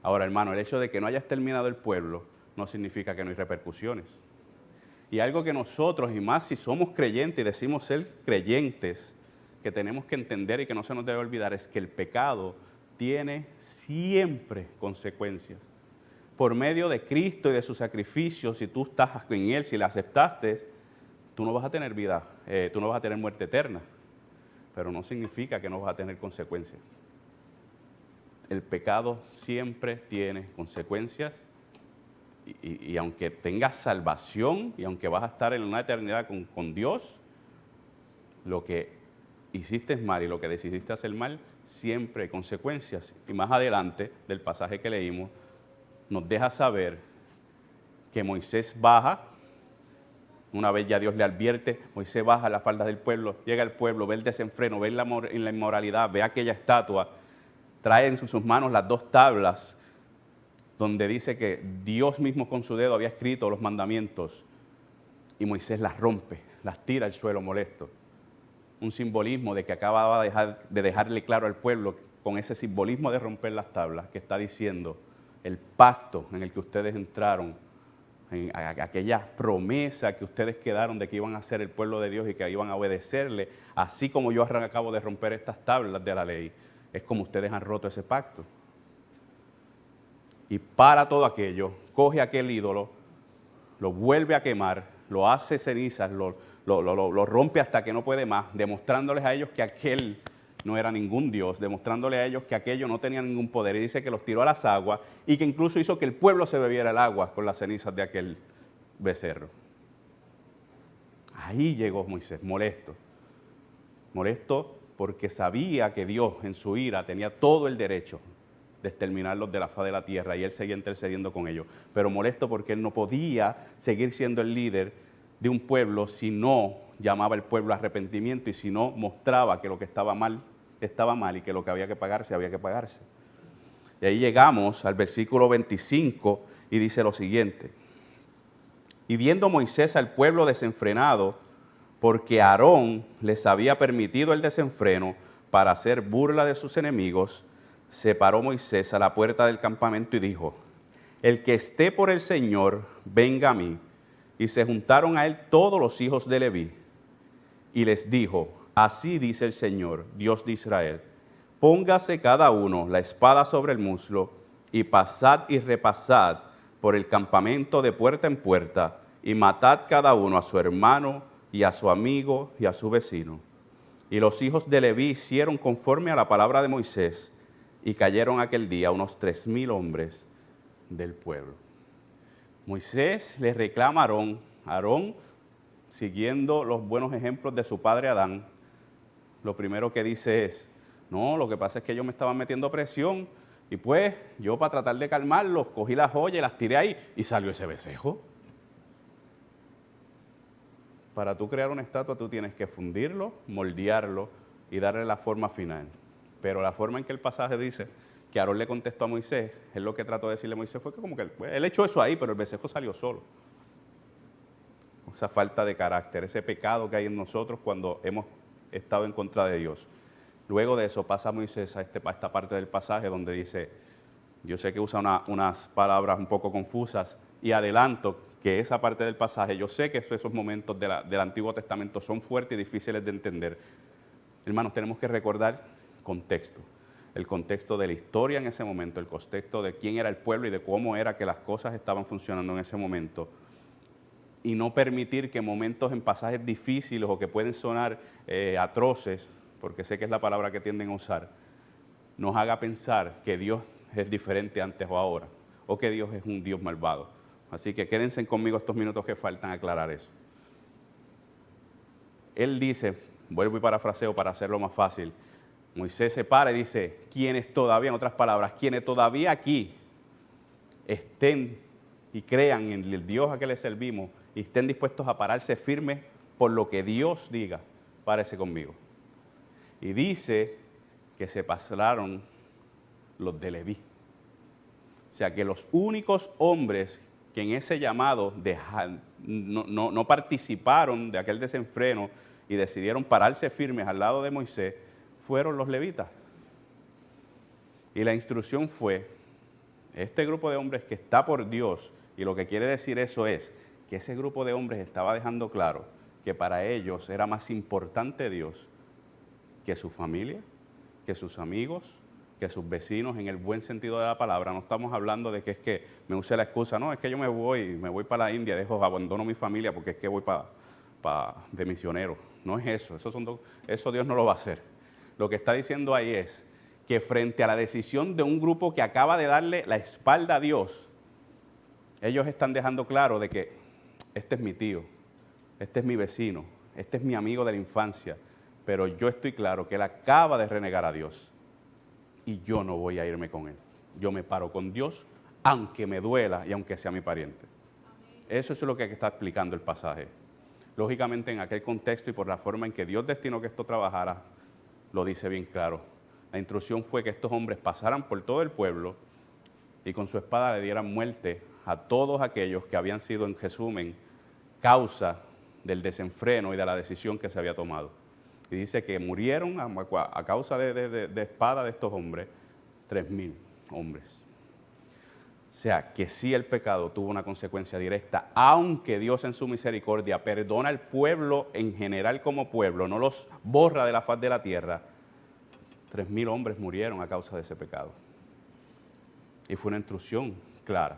Ahora, hermano, el hecho de que no haya exterminado el pueblo no significa que no hay repercusiones. Y algo que nosotros, y más si somos creyentes y decimos ser creyentes, que tenemos que entender y que no se nos debe olvidar es que el pecado tiene siempre consecuencias. Por medio de Cristo y de su sacrificio, si tú estás en Él, si le aceptaste, tú no vas a tener vida, tú no vas a tener muerte eterna, pero no significa que no vas a tener consecuencias. El pecado siempre tiene consecuencias y aunque tengas salvación y aunque vas a estar en una eternidad con Dios, lo que hiciste mal y lo que decidiste hacer mal, siempre hay consecuencias. Y más adelante del pasaje que leímos, nos deja saber que Moisés baja, una vez ya Dios le advierte, Moisés baja a las faldas del pueblo, llega al pueblo, ve el desenfreno, ve la inmoralidad, ve aquella estatua, trae en sus manos las 2 tablas, donde dice que Dios mismo con su dedo había escrito los mandamientos, y Moisés las rompe, las tira al suelo molesto. Un simbolismo de que acababa de dejarle claro al pueblo, con ese simbolismo de romper las tablas, que está diciendo el pacto en el que ustedes entraron, en aquella promesa que ustedes quedaron de que iban a ser el pueblo de Dios y que iban a obedecerle, así como yo acabo de romper estas tablas de la ley, es como ustedes han roto ese pacto. Y para todo aquello, coge aquel ídolo, lo vuelve a quemar, lo hace cenizas, lo rompe hasta que no puede más, demostrándoles a ellos que aquel no era ningún Dios, demostrándoles a ellos que aquello no tenía ningún poder. Y dice que los tiró a las aguas y que incluso hizo que el pueblo se bebiera el agua con las cenizas de aquel becerro. Ahí llegó Moisés, molesto. Molesto porque sabía que Dios en su ira tenía todo el derecho de exterminarlos de la faz de la tierra y él seguía intercediendo con ellos. Pero molesto porque él no podía seguir siendo el líder de un pueblo si no llamaba al pueblo a arrepentimiento y si no mostraba que lo que estaba mal y que lo que había que pagarse, había que pagarse. Y ahí llegamos al versículo 25 y dice lo siguiente: y viendo Moisés al pueblo desenfrenado, porque Aarón les había permitido el desenfreno para hacer burla de sus enemigos, se paró Moisés a la puerta del campamento y dijo: el que esté por el Señor, venga a mí. Y se juntaron a él todos los hijos de Leví. Y les dijo: así dice el Señor, Dios de Israel: póngase cada uno la espada sobre el muslo, y pasad y repasad por el campamento de puerta en puerta, y matad cada uno a su hermano, y a su amigo, y a su vecino. Y los hijos de Leví hicieron conforme a la palabra de Moisés, y cayeron aquel día unos 3,000 hombres del pueblo. Moisés le reclama a Aarón. Aarón, siguiendo los buenos ejemplos de su padre Adán, lo primero que dice es: no, lo que pasa es que ellos me estaban metiendo presión y pues yo, para tratar de calmarlos, cogí las joyas y las tiré ahí y salió ese becerro. Para tú crear una estatua tú tienes que fundirlo, moldearlo y darle la forma final. Pero la forma en que el pasaje dice que Aarón le contestó a Moisés, él lo que trató de decirle a Moisés fue que como que él echó eso ahí, pero el becerro salió solo. Esa falta de carácter, ese pecado que hay en nosotros cuando hemos estado en contra de Dios. Luego de eso pasa Moisés a esta parte del pasaje donde dice, yo sé que usa unas palabras un poco confusas y adelanto que esa parte del pasaje, yo sé que esos momentos del Antiguo Testamento son fuertes y difíciles de entender. Hermanos, tenemos que recordar contexto. El contexto de la historia en ese momento, el contexto de quién era el pueblo y de cómo era que las cosas estaban funcionando en ese momento. Y no permitir que momentos en pasajes difíciles o que pueden sonar atroces, porque sé que es la palabra que tienden a usar, nos haga pensar que Dios es diferente antes o ahora, o que Dios es un Dios malvado. Así que quédense conmigo estos minutos que faltan a aclarar eso. Él dice, vuelvo y parafraseo para hacerlo más fácil, Moisés se para y dice, quienes todavía, en otras palabras, quienes todavía aquí estén y crean en el Dios a que le servimos y estén dispuestos a pararse firmes por lo que Dios diga, párese conmigo. Y dice que se pasaron los de Leví. O sea que los únicos hombres que en ese llamado no participaron de aquel desenfreno y decidieron pararse firmes al lado de Moisés, fueron los levitas. Y la instrucción fue, este grupo de hombres que está por Dios, y lo que quiere decir eso es que ese grupo de hombres estaba dejando claro que para ellos era más importante Dios que su familia, que sus amigos, que sus vecinos, en el buen sentido de la palabra. No estamos hablando de que es que me use la excusa, no, es que yo me voy para la India, abandono mi familia porque es que voy de misionero. No es eso, eso Dios no lo va a hacer. Lo que está diciendo ahí es que frente a la decisión de un grupo que acaba de darle la espalda a Dios, ellos están dejando claro de que este es mi tío, este es mi vecino, este es mi amigo de la infancia, pero yo estoy claro que él acaba de renegar a Dios y yo no voy a irme con él. Yo me paro con Dios, aunque me duela y aunque sea mi pariente. Eso es lo que está explicando el pasaje. Lógicamente, en aquel contexto y por la forma en que Dios destinó que esto trabajara, lo dice bien claro. La instrucción fue que estos hombres pasaran por todo el pueblo y con su espada le dieran muerte a todos aquellos que habían sido, en resumen, causa del desenfreno y de la decisión que se había tomado. Y dice que murieron a causa de espada de estos hombres, 3,000 hombres. O sea, que sí el pecado tuvo una consecuencia directa, aunque Dios en su misericordia perdona al pueblo en general como pueblo, no los borra de la faz de la tierra. 3,000 hombres murieron a causa de ese pecado. Y fue una instrucción clara.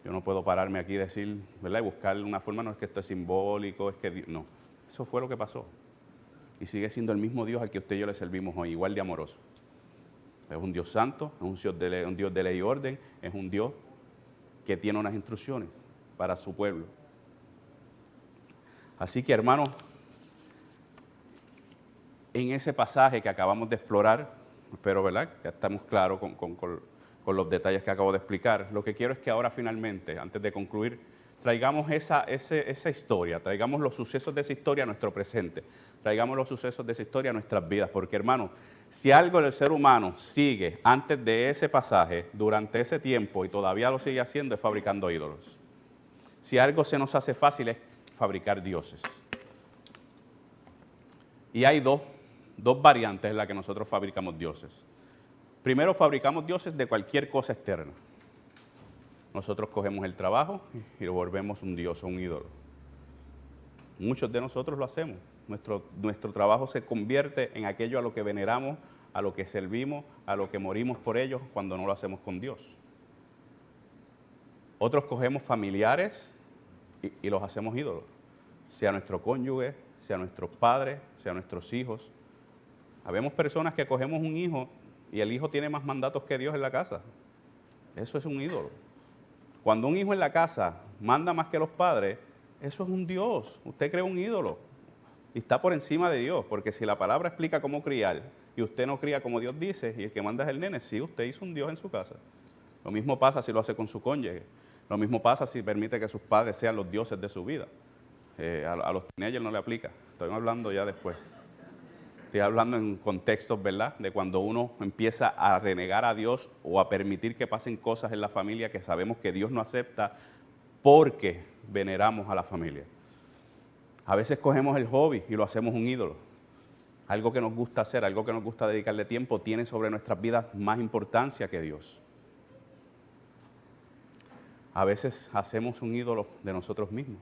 Yo no puedo pararme aquí y decir, ¿verdad? Y buscar una forma, no es que esto es simbólico, es que no. Eso fue lo que pasó. Y sigue siendo el mismo Dios al que usted y yo le servimos hoy, igual de amoroso. Es un Dios santo, es un Dios de ley y orden, es un Dios que tiene unas instrucciones para su pueblo. Así que, hermanos, en ese pasaje que acabamos de explorar, espero, ¿verdad?, que estamos claros con los detalles que acabo de explicar. Lo que quiero es que ahora finalmente, antes de concluir, traigamos esa historia, traigamos los sucesos de esa historia a nuestro presente, traigamos los sucesos de esa historia a nuestras vidas, porque, hermanos, si algo el ser humano sigue antes de ese pasaje, durante ese tiempo, y todavía lo sigue haciendo, es fabricando ídolos. Si algo se nos hace fácil es fabricar dioses. Y hay dos variantes en las que nosotros fabricamos dioses. Primero, fabricamos dioses de cualquier cosa externa. Nosotros cogemos el trabajo y lo volvemos un dios o un ídolo. Muchos de nosotros lo hacemos. Nuestro trabajo se convierte en aquello a lo que veneramos, a lo que servimos, a lo que morimos por ellos cuando no lo hacemos con Dios. Otros cogemos familiares y los hacemos ídolos, sea nuestro cónyuge, sea nuestros padres, sea nuestros hijos. Habemos personas que cogemos un hijo y el hijo tiene más mandatos que Dios en la casa. Eso es un ídolo. Cuando un hijo en la casa manda más que los padres, eso es un dios. Usted crea un ídolo y está por encima de Dios, porque si la palabra explica cómo criar y usted no cría como Dios dice y el que manda es el nene, sí, usted hizo un dios en su casa. Lo mismo pasa si lo hace con su cónyuge. Lo mismo pasa si permite que sus padres sean los dioses de su vida. A los teenagers no le aplica. Estoy hablando ya después. Estoy hablando en contextos, ¿verdad?, de cuando uno empieza a renegar a Dios o a permitir que pasen cosas en la familia que sabemos que Dios no acepta porque veneramos a la familia. A veces cogemos el hobby y lo hacemos un ídolo. Algo que nos gusta hacer, algo que nos gusta dedicarle tiempo, tiene sobre nuestras vidas más importancia que Dios. A veces hacemos un ídolo de nosotros mismos.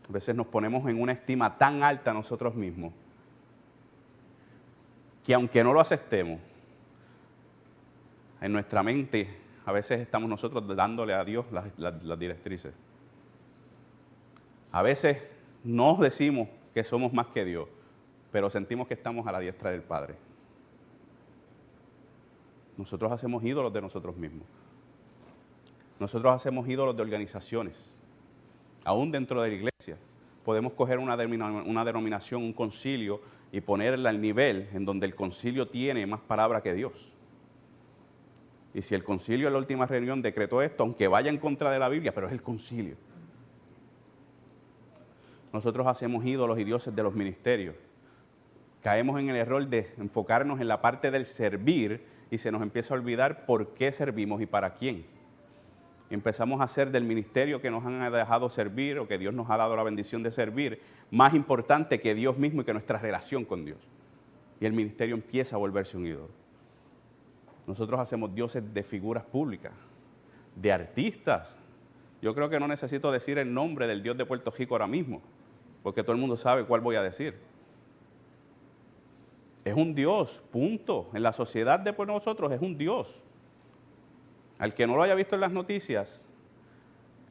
A veces nos ponemos en una estima tan alta a nosotros mismos que aunque no lo aceptemos, en nuestra mente a veces estamos nosotros dándole a Dios las directrices. A veces nos decimos que somos más que Dios, pero sentimos que estamos a la diestra del Padre. Nosotros hacemos ídolos de nosotros mismos. Nosotros hacemos ídolos de organizaciones. Aún dentro de la iglesia podemos coger una denominación, un concilio, y ponerla al nivel en donde el concilio tiene más palabra que Dios. Y si el concilio en la última reunión decretó esto, aunque vaya en contra de la Biblia, pero es el concilio. Nosotros hacemos ídolos y dioses de los ministerios. Caemos en el error de enfocarnos en la parte del servir y se nos empieza a olvidar por qué servimos y para quién. Y empezamos a hacer del ministerio que nos han dejado servir o que Dios nos ha dado la bendición de servir más importante que Dios mismo y que nuestra relación con Dios. Y el ministerio empieza a volverse un ídolo. Nosotros hacemos dioses de figuras públicas, de artistas. Yo creo que no necesito decir el nombre del Dios de Puerto Rico ahora mismo, porque todo el mundo sabe cuál voy a decir. Es un Dios, punto. En la sociedad de nosotros es un Dios. Al que no lo haya visto en las noticias,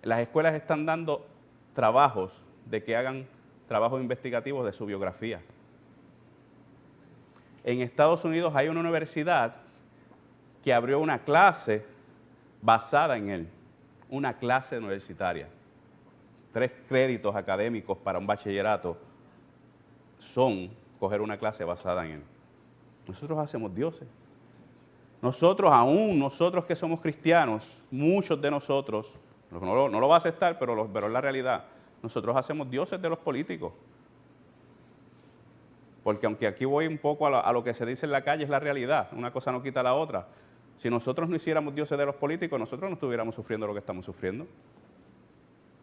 las escuelas están dando trabajos de que hagan trabajos investigativos de su biografía. En Estados Unidos hay una universidad que abrió una clase basada en él, una clase universitaria. 3 créditos académicos para un bachillerato son coger una clase basada en él. Nosotros hacemos dioses. Nosotros, aún nosotros que somos cristianos, muchos de nosotros, no lo va a aceptar, pero es la realidad, nosotros hacemos dioses de los políticos. Porque aunque aquí voy un poco a lo que se dice en la calle, es la realidad, una cosa no quita la otra. Si nosotros no hiciéramos dioses de los políticos, nosotros no estuviéramos sufriendo lo que estamos sufriendo.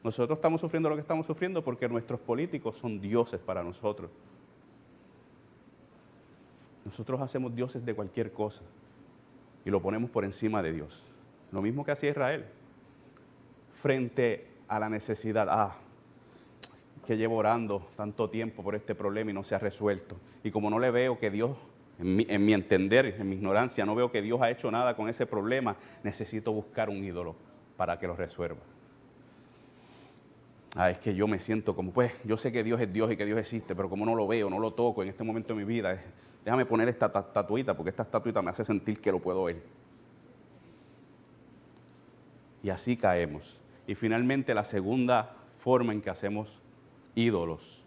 Nosotros estamos sufriendo lo que estamos sufriendo porque nuestros políticos son dioses para nosotros. Nosotros hacemos dioses de cualquier cosa y lo ponemos por encima de Dios. Lo mismo que hacía Israel. Frente a la necesidad, que llevo orando tanto tiempo por este problema y no se ha resuelto. Y como no le veo que Dios, en mi entender, en mi ignorancia, no veo que Dios ha hecho nada con ese problema, necesito buscar un ídolo para que lo resuelva. Es que yo me siento como, pues, yo sé que Dios es Dios y que Dios existe, pero como no lo veo, no lo toco en este momento de mi vida, déjame poner esta estatuita, porque esta estatuita me hace sentir que lo puedo ver. Y así caemos. Y finalmente la segunda forma en que hacemos ídolos.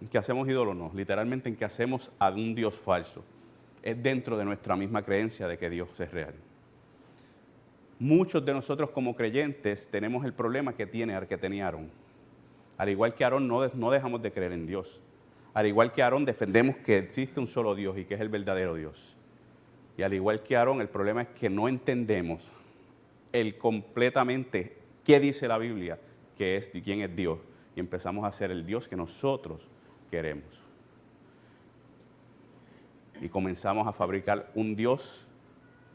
En que hacemos ídolos no, literalmente en que hacemos a un Dios falso. Es dentro de nuestra misma creencia de que Dios es real. Muchos de nosotros como creyentes tenemos el problema que tenía Aarón. Al igual que Aarón no dejamos de creer en Dios. Al igual que Aarón defendemos que existe un solo Dios y que es el verdadero Dios. Y al igual que Aarón, el problema es que no entendemos completamente qué dice la Biblia, qué es y quién es Dios. Y empezamos a hacer el Dios que nosotros queremos. Y comenzamos a fabricar un Dios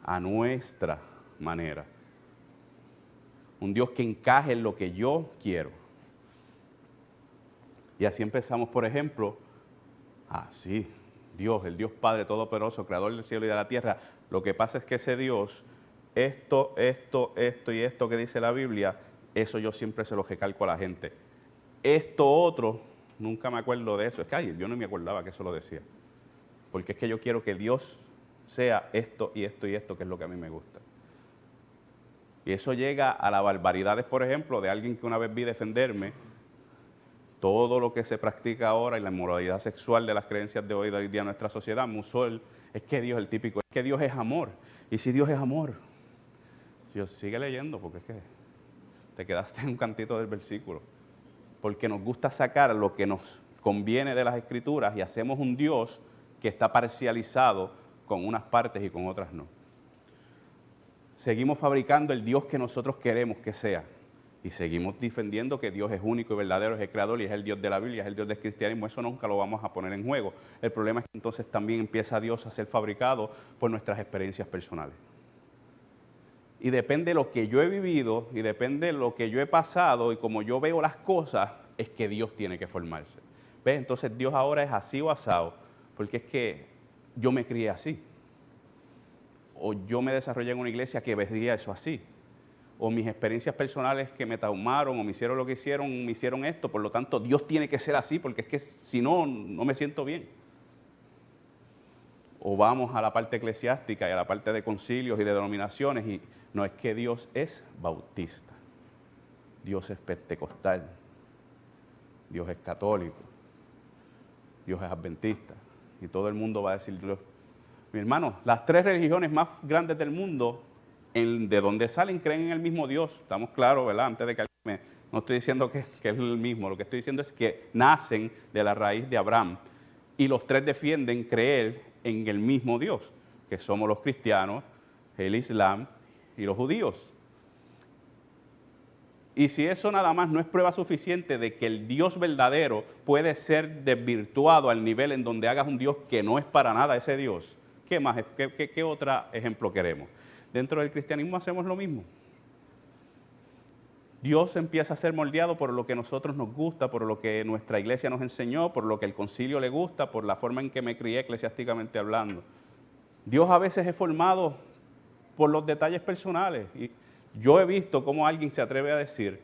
a nuestra manera. Un Dios que encaje en lo que yo quiero. Y así empezamos, por ejemplo, sí, Dios, el Dios Padre Todopoderoso, Creador del cielo y de la tierra. Lo que pasa es que ese Dios, esto y esto que dice la Biblia, eso yo siempre se lo recalco a la gente. Esto otro, nunca me acuerdo de eso. Es que yo no me acordaba que eso lo decía. Porque es que yo quiero que Dios sea esto y esto y esto, que es lo que a mí me gusta. Y eso llega a las barbaridades, por ejemplo, de alguien que una vez vi defenderme. Todo lo que se practica ahora y la inmoralidad sexual de las creencias de hoy día en nuestra sociedad, Musol, es que Dios es el típico, es que Dios es amor. Y si Dios es amor, Dios sigue leyendo, porque es que te quedaste en un cantito del versículo. Porque nos gusta sacar lo que nos conviene de las Escrituras y hacemos un Dios que está parcializado con unas partes y con otras no. Seguimos fabricando el Dios que nosotros queremos que sea. Y seguimos defendiendo que Dios es único y verdadero, es el creador y es el Dios de la Biblia, es el Dios del cristianismo. Eso nunca lo vamos a poner en juego. El problema es que entonces también empieza Dios a ser fabricado por nuestras experiencias personales. Y depende de lo que yo he vivido y depende de lo que yo he pasado y como yo veo las cosas, es que Dios tiene que formarse. ¿Ves? Entonces Dios ahora es así o asado, porque es que yo me crié así. O yo me desarrollé en una iglesia que veía eso así. O mis experiencias personales que me traumaron o me hicieron lo que hicieron, me hicieron esto. Por lo tanto, Dios tiene que ser así porque es que si no, no me siento bien. O vamos a la parte eclesiástica y a la parte de concilios y de denominaciones y no es que Dios es bautista. Dios es pentecostal. Dios es católico. Dios es adventista. Y todo el mundo va a decir Dios. Mi hermano, las 3 religiones más grandes del mundo, de donde salen, creen en el mismo Dios. Estamos claros, ¿verdad? Antes de que no estoy diciendo que es el mismo. Lo que estoy diciendo es que nacen de la raíz de Abraham. Y los 3 defienden creer en el mismo Dios, que somos los cristianos, el Islam y los judíos. Y si eso nada más no es prueba suficiente de que el Dios verdadero puede ser desvirtuado al nivel en donde hagas un Dios que no es para nada ese Dios, ¿qué más? ¿Qué otro ejemplo queremos? Dentro del cristianismo hacemos lo mismo. Dios empieza a ser moldeado por lo que a nosotros nos gusta, por lo que nuestra iglesia nos enseñó, por lo que el concilio le gusta, por la forma en que me crié eclesiásticamente hablando. Dios a veces es formado por los detalles personales. Y yo he visto cómo alguien se atreve a decir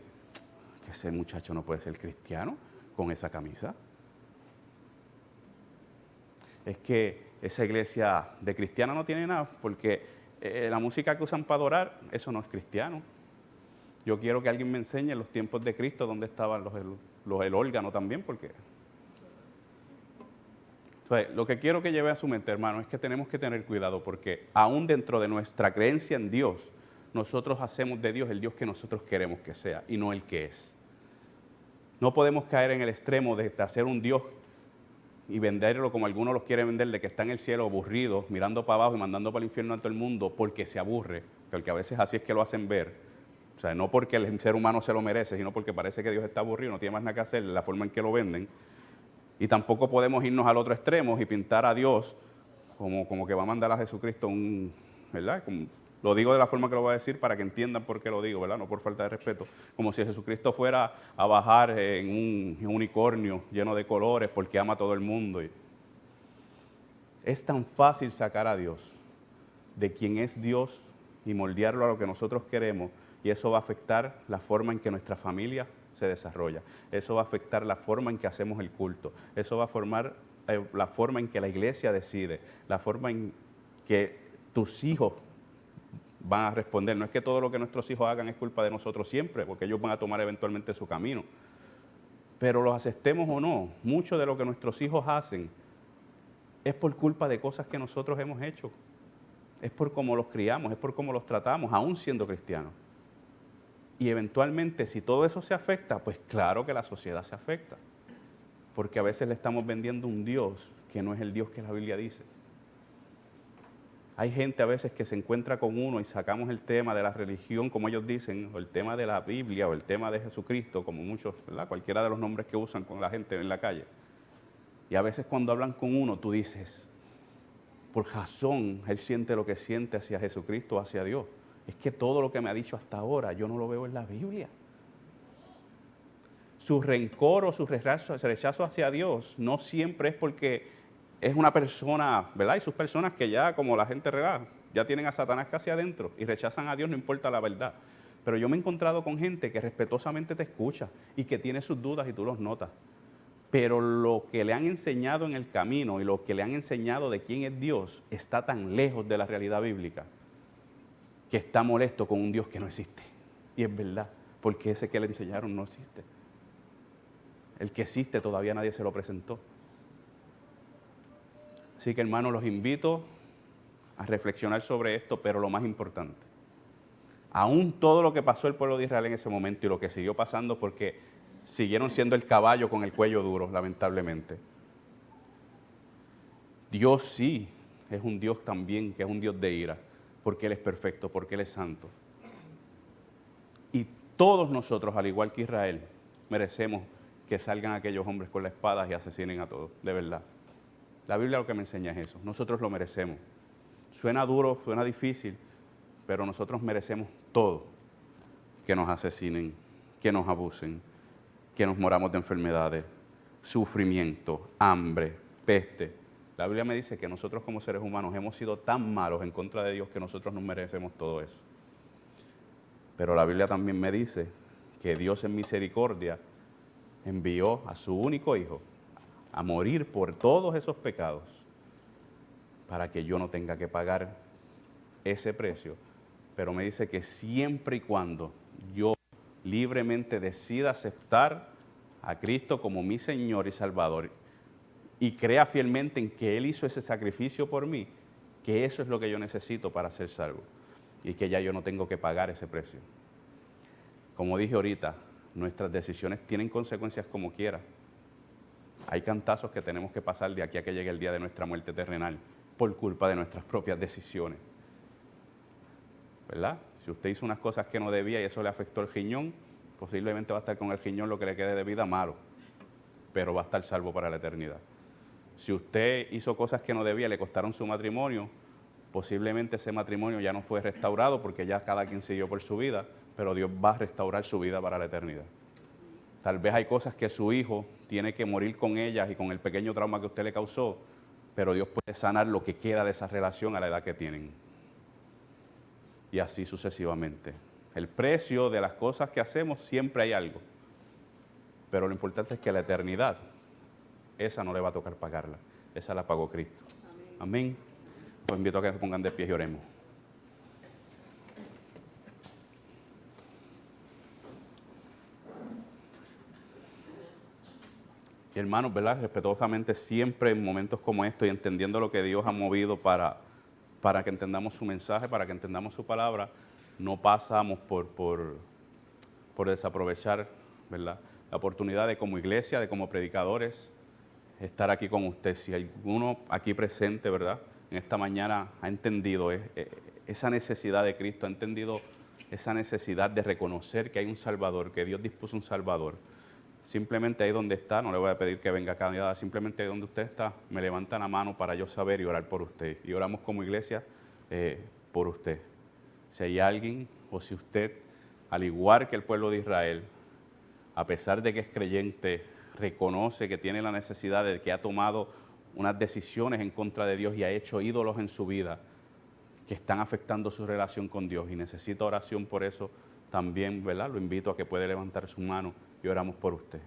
que ese muchacho no puede ser cristiano con esa camisa. Es que esa iglesia de cristiana no tiene nada, porque la música que usan para adorar, eso no es cristiano. Yo quiero que alguien me enseñe en los tiempos de Cristo dónde estaban el órgano también, porque... Entonces, lo que quiero que lleve a su mente, hermano, es que tenemos que tener cuidado, porque aún dentro de nuestra creencia en Dios, nosotros hacemos de Dios el Dios que nosotros queremos que sea, y no el que es. No podemos caer en el extremo de hacer un Dios y venderlo como algunos los quieren vender, de que está en el cielo aburrido, mirando para abajo y mandando para el infierno a todo el mundo porque se aburre, porque a veces así es que lo hacen ver. O sea, no porque el ser humano se lo merece, sino porque parece que Dios está aburrido, no tiene más nada que hacer, la forma en que lo venden. Y tampoco podemos irnos al otro extremo y pintar a Dios como que va a mandar a Jesucristo ¿verdad? Lo digo de la forma que lo voy a decir para que entiendan por qué lo digo, ¿verdad? No por falta de respeto. Como si Jesucristo fuera a bajar en un unicornio lleno de colores porque ama a todo el mundo. Es tan fácil sacar a Dios de quien es Dios y moldearlo a lo que nosotros queremos, y eso va a afectar la forma en que nuestra familia se desarrolla. Eso va a afectar la forma en que hacemos el culto. Eso va a formar la forma en que la iglesia decide, la forma en que tus hijos van a responder. No es que todo lo que nuestros hijos hagan es culpa de nosotros siempre, porque ellos van a tomar eventualmente su camino. Pero los aceptemos o no, mucho de lo que nuestros hijos hacen es por culpa de cosas que nosotros hemos hecho. Es por cómo los criamos, es por cómo los tratamos, aún siendo cristianos. Y eventualmente, si todo eso se afecta, pues claro que la sociedad se afecta. Porque a veces le estamos vendiendo un Dios que no es el Dios que la Biblia dice. Hay gente a veces que se encuentra con uno y sacamos el tema de la religión, como ellos dicen, o el tema de la Biblia, o el tema de Jesucristo, como muchos, ¿verdad? Cualquiera de los nombres que usan con la gente en la calle. Y a veces cuando hablan con uno, tú dices, por razón, él siente lo que siente hacia Jesucristo, hacia Dios. Es que todo lo que me ha dicho hasta ahora, yo no lo veo en la Biblia. Su rencor o su rechazo hacia Dios no siempre es porque es una persona, ¿verdad? Hay sus personas que ya, como la gente real, ya tienen a Satanás casi adentro y rechazan a Dios, no importa la verdad. Pero yo me he encontrado con gente que respetuosamente te escucha y que tiene sus dudas y tú los notas. Pero lo que le han enseñado en el camino y lo que le han enseñado de quién es Dios está tan lejos de la realidad bíblica que está molesto con un Dios que no existe. Y es verdad, porque ese que le enseñaron no existe. El que existe todavía nadie se lo presentó. Así que, hermanos, los invito a reflexionar sobre esto, pero lo más importante, aún todo lo que pasó el pueblo de Israel en ese momento y lo que siguió pasando, porque siguieron siendo el caballo con el cuello duro, lamentablemente. Dios sí es un Dios también, que es un Dios de ira, porque Él es perfecto, porque Él es santo. Y todos nosotros, al igual que Israel, merecemos que salgan aquellos hombres con las espadas y asesinen a todos, de verdad. La Biblia lo que me enseña es eso, nosotros lo merecemos. Suena duro, suena difícil, pero nosotros merecemos todo. Que nos asesinen, que nos abusen, que nos moramos de enfermedades, sufrimiento, hambre, peste. La Biblia me dice que nosotros como seres humanos hemos sido tan malos en contra de Dios que nosotros nos merecemos todo eso. Pero la Biblia también me dice que Dios en misericordia envió a su único Hijo a morir por todos esos pecados para que yo no tenga que pagar ese precio. Pero me dice que siempre y cuando yo libremente decida aceptar a Cristo como mi Señor y Salvador y crea fielmente en que Él hizo ese sacrificio por mí, que eso es lo que yo necesito para ser salvo y que ya yo no tengo que pagar ese precio. Como dije ahorita, nuestras decisiones tienen consecuencias como quiera. Hay cantazos que tenemos que pasar de aquí a que llegue el día de nuestra muerte terrenal por culpa de nuestras propias decisiones. ¿Verdad? Si usted hizo unas cosas que no debía y eso le afectó el riñón, posiblemente va a estar con el riñón lo que le quede de vida malo, pero va a estar salvo para la eternidad. Si usted hizo cosas que no debía y le costaron su matrimonio, posiblemente ese matrimonio ya no fue restaurado porque ya cada quien siguió por su vida, pero Dios va a restaurar su vida para la eternidad. Tal vez hay cosas que su hijo tiene que morir con ellas y con el pequeño trauma que usted le causó, pero Dios puede sanar lo que queda de esa relación a la edad que tienen. Y así sucesivamente. El precio de las cosas que hacemos, siempre hay algo. Pero lo importante es que la eternidad, esa no le va a tocar pagarla. Esa la pagó Cristo. Amén. Los invito a que se pongan de pie y oremos. Y hermanos, ¿verdad? Respetuosamente, siempre en momentos como estos y entendiendo lo que Dios ha movido para que entendamos su mensaje, para que entendamos su palabra, no pasamos por desaprovechar, ¿verdad?, la oportunidad de como iglesia, de como predicadores, estar aquí con usted. Si alguno aquí presente, ¿verdad?, en esta mañana ha entendido esa necesidad de Cristo, ha entendido esa necesidad de reconocer que hay un Salvador, que Dios dispuso un Salvador. Simplemente ahí donde está, no le voy a pedir que venga acá, nada, simplemente ahí donde usted está, me levanta la mano para yo saber y orar por usted. Y oramos como iglesia por usted. Si hay alguien o si usted, al igual que el pueblo de Israel, a pesar de que es creyente, reconoce que tiene la necesidad de que ha tomado unas decisiones en contra de Dios y ha hecho ídolos en su vida que están afectando su relación con Dios y necesita oración por eso, también, ¿verdad?, lo invito a que puede levantar su mano y oramos por usted.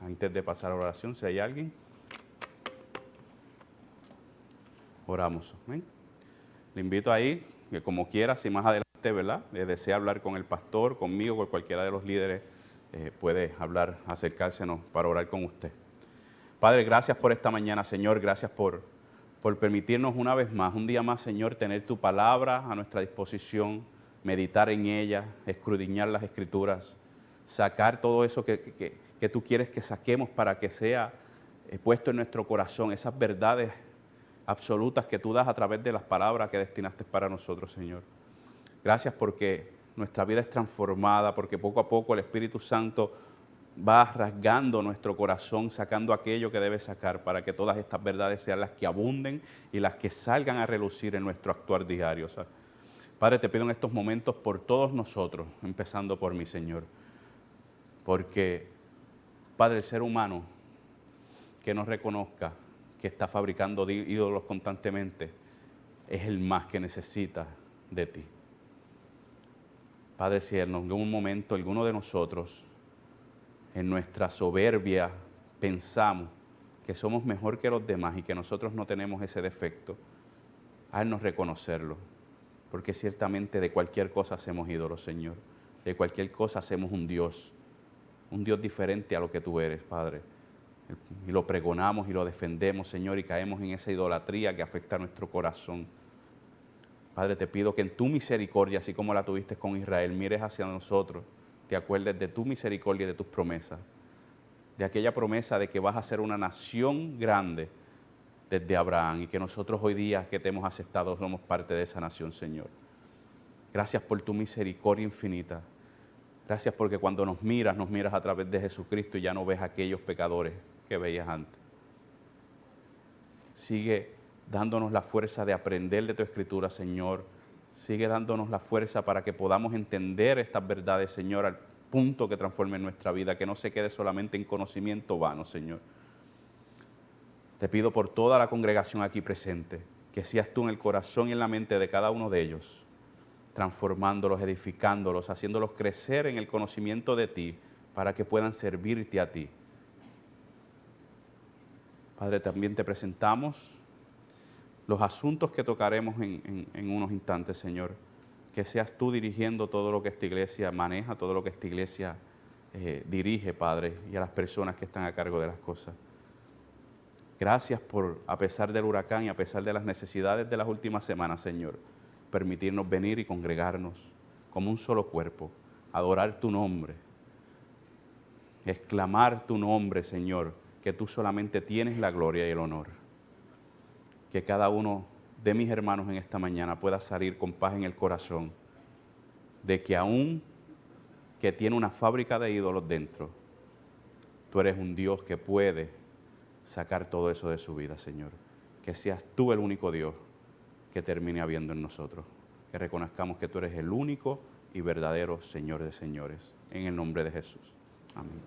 Antes de pasar a la oración, si hay alguien, oramos. ¿Amén? Le invito ahí, que como quiera, si más adelante, ¿verdad?, desea hablar con el pastor, conmigo, con cualquiera de los líderes, puede hablar, acercársenos para orar con usted. Padre, gracias por esta mañana, Señor, gracias por permitirnos una vez más, un día más, Señor, tener tu palabra a nuestra disposición, meditar en ella, escudriñar las Escrituras, sacar todo eso que tú quieres que saquemos para que sea puesto en nuestro corazón, esas verdades absolutas que tú das a través de las palabras que destinaste para nosotros, Señor. Gracias porque nuestra vida es transformada, porque poco a poco el Espíritu Santo va rasgando nuestro corazón, sacando aquello que debe sacar para que todas estas verdades sean las que abunden y las que salgan a relucir en nuestro actuar diario. ¿Sabes? Padre, te pido en estos momentos por todos nosotros, empezando por mi Señor, porque, Padre, el ser humano que no reconozca que está fabricando ídolos constantemente es el más que necesita de ti. Padre, si en algún momento alguno de nosotros, en nuestra soberbia, pensamos que somos mejor que los demás y que nosotros no tenemos ese defecto, haznos reconocerlo, porque ciertamente de cualquier cosa hacemos ídolos, Señor. De cualquier cosa hacemos un Dios diferente a lo que tú eres, Padre. Y lo pregonamos y lo defendemos, Señor, y caemos en esa idolatría que afecta a nuestro corazón. Padre, te pido que en tu misericordia, así como la tuviste con Israel, mires hacia nosotros, te acuerdes de tu misericordia y de tus promesas, de aquella promesa de que vas a ser una nación grande desde Abraham y que nosotros hoy día que te hemos aceptado somos parte de esa nación, Señor. Gracias por tu misericordia infinita. Gracias porque cuando nos miras a través de Jesucristo y ya no ves a aquellos pecadores que veías antes. Sigue dándonos la fuerza de aprender de tu Escritura, Señor. Sigue dándonos la fuerza para que podamos entender estas verdades, Señor, al punto que transforme nuestra vida, que no se quede solamente en conocimiento vano, Señor. Te pido por toda la congregación aquí presente, que seas tú en el corazón y en la mente de cada uno de ellos, transformándolos, edificándolos, haciéndolos crecer en el conocimiento de ti, para que puedan servirte a ti. Padre, también te presentamos los asuntos que tocaremos en unos instantes, Señor. Que seas tú dirigiendo todo lo que esta iglesia maneja, todo lo que esta iglesia dirige, Padre, y a las personas que están a cargo de las cosas. Gracias por, a pesar del huracán y a pesar de las necesidades de las últimas semanas, Señor, permitirnos venir y congregarnos como un solo cuerpo, adorar tu nombre, exclamar tu nombre, Señor, que tú solamente tienes la gloria y el honor. Que cada uno de mis hermanos en esta mañana pueda salir con paz en el corazón de que aún que tiene una fábrica de ídolos dentro, tú eres un Dios que puede sacar todo eso de su vida, Señor. Que seas tú el único Dios que termine habiendo en nosotros. que reconozcamos que tú eres el único y verdadero Señor de señores. En el nombre de Jesús. Amén.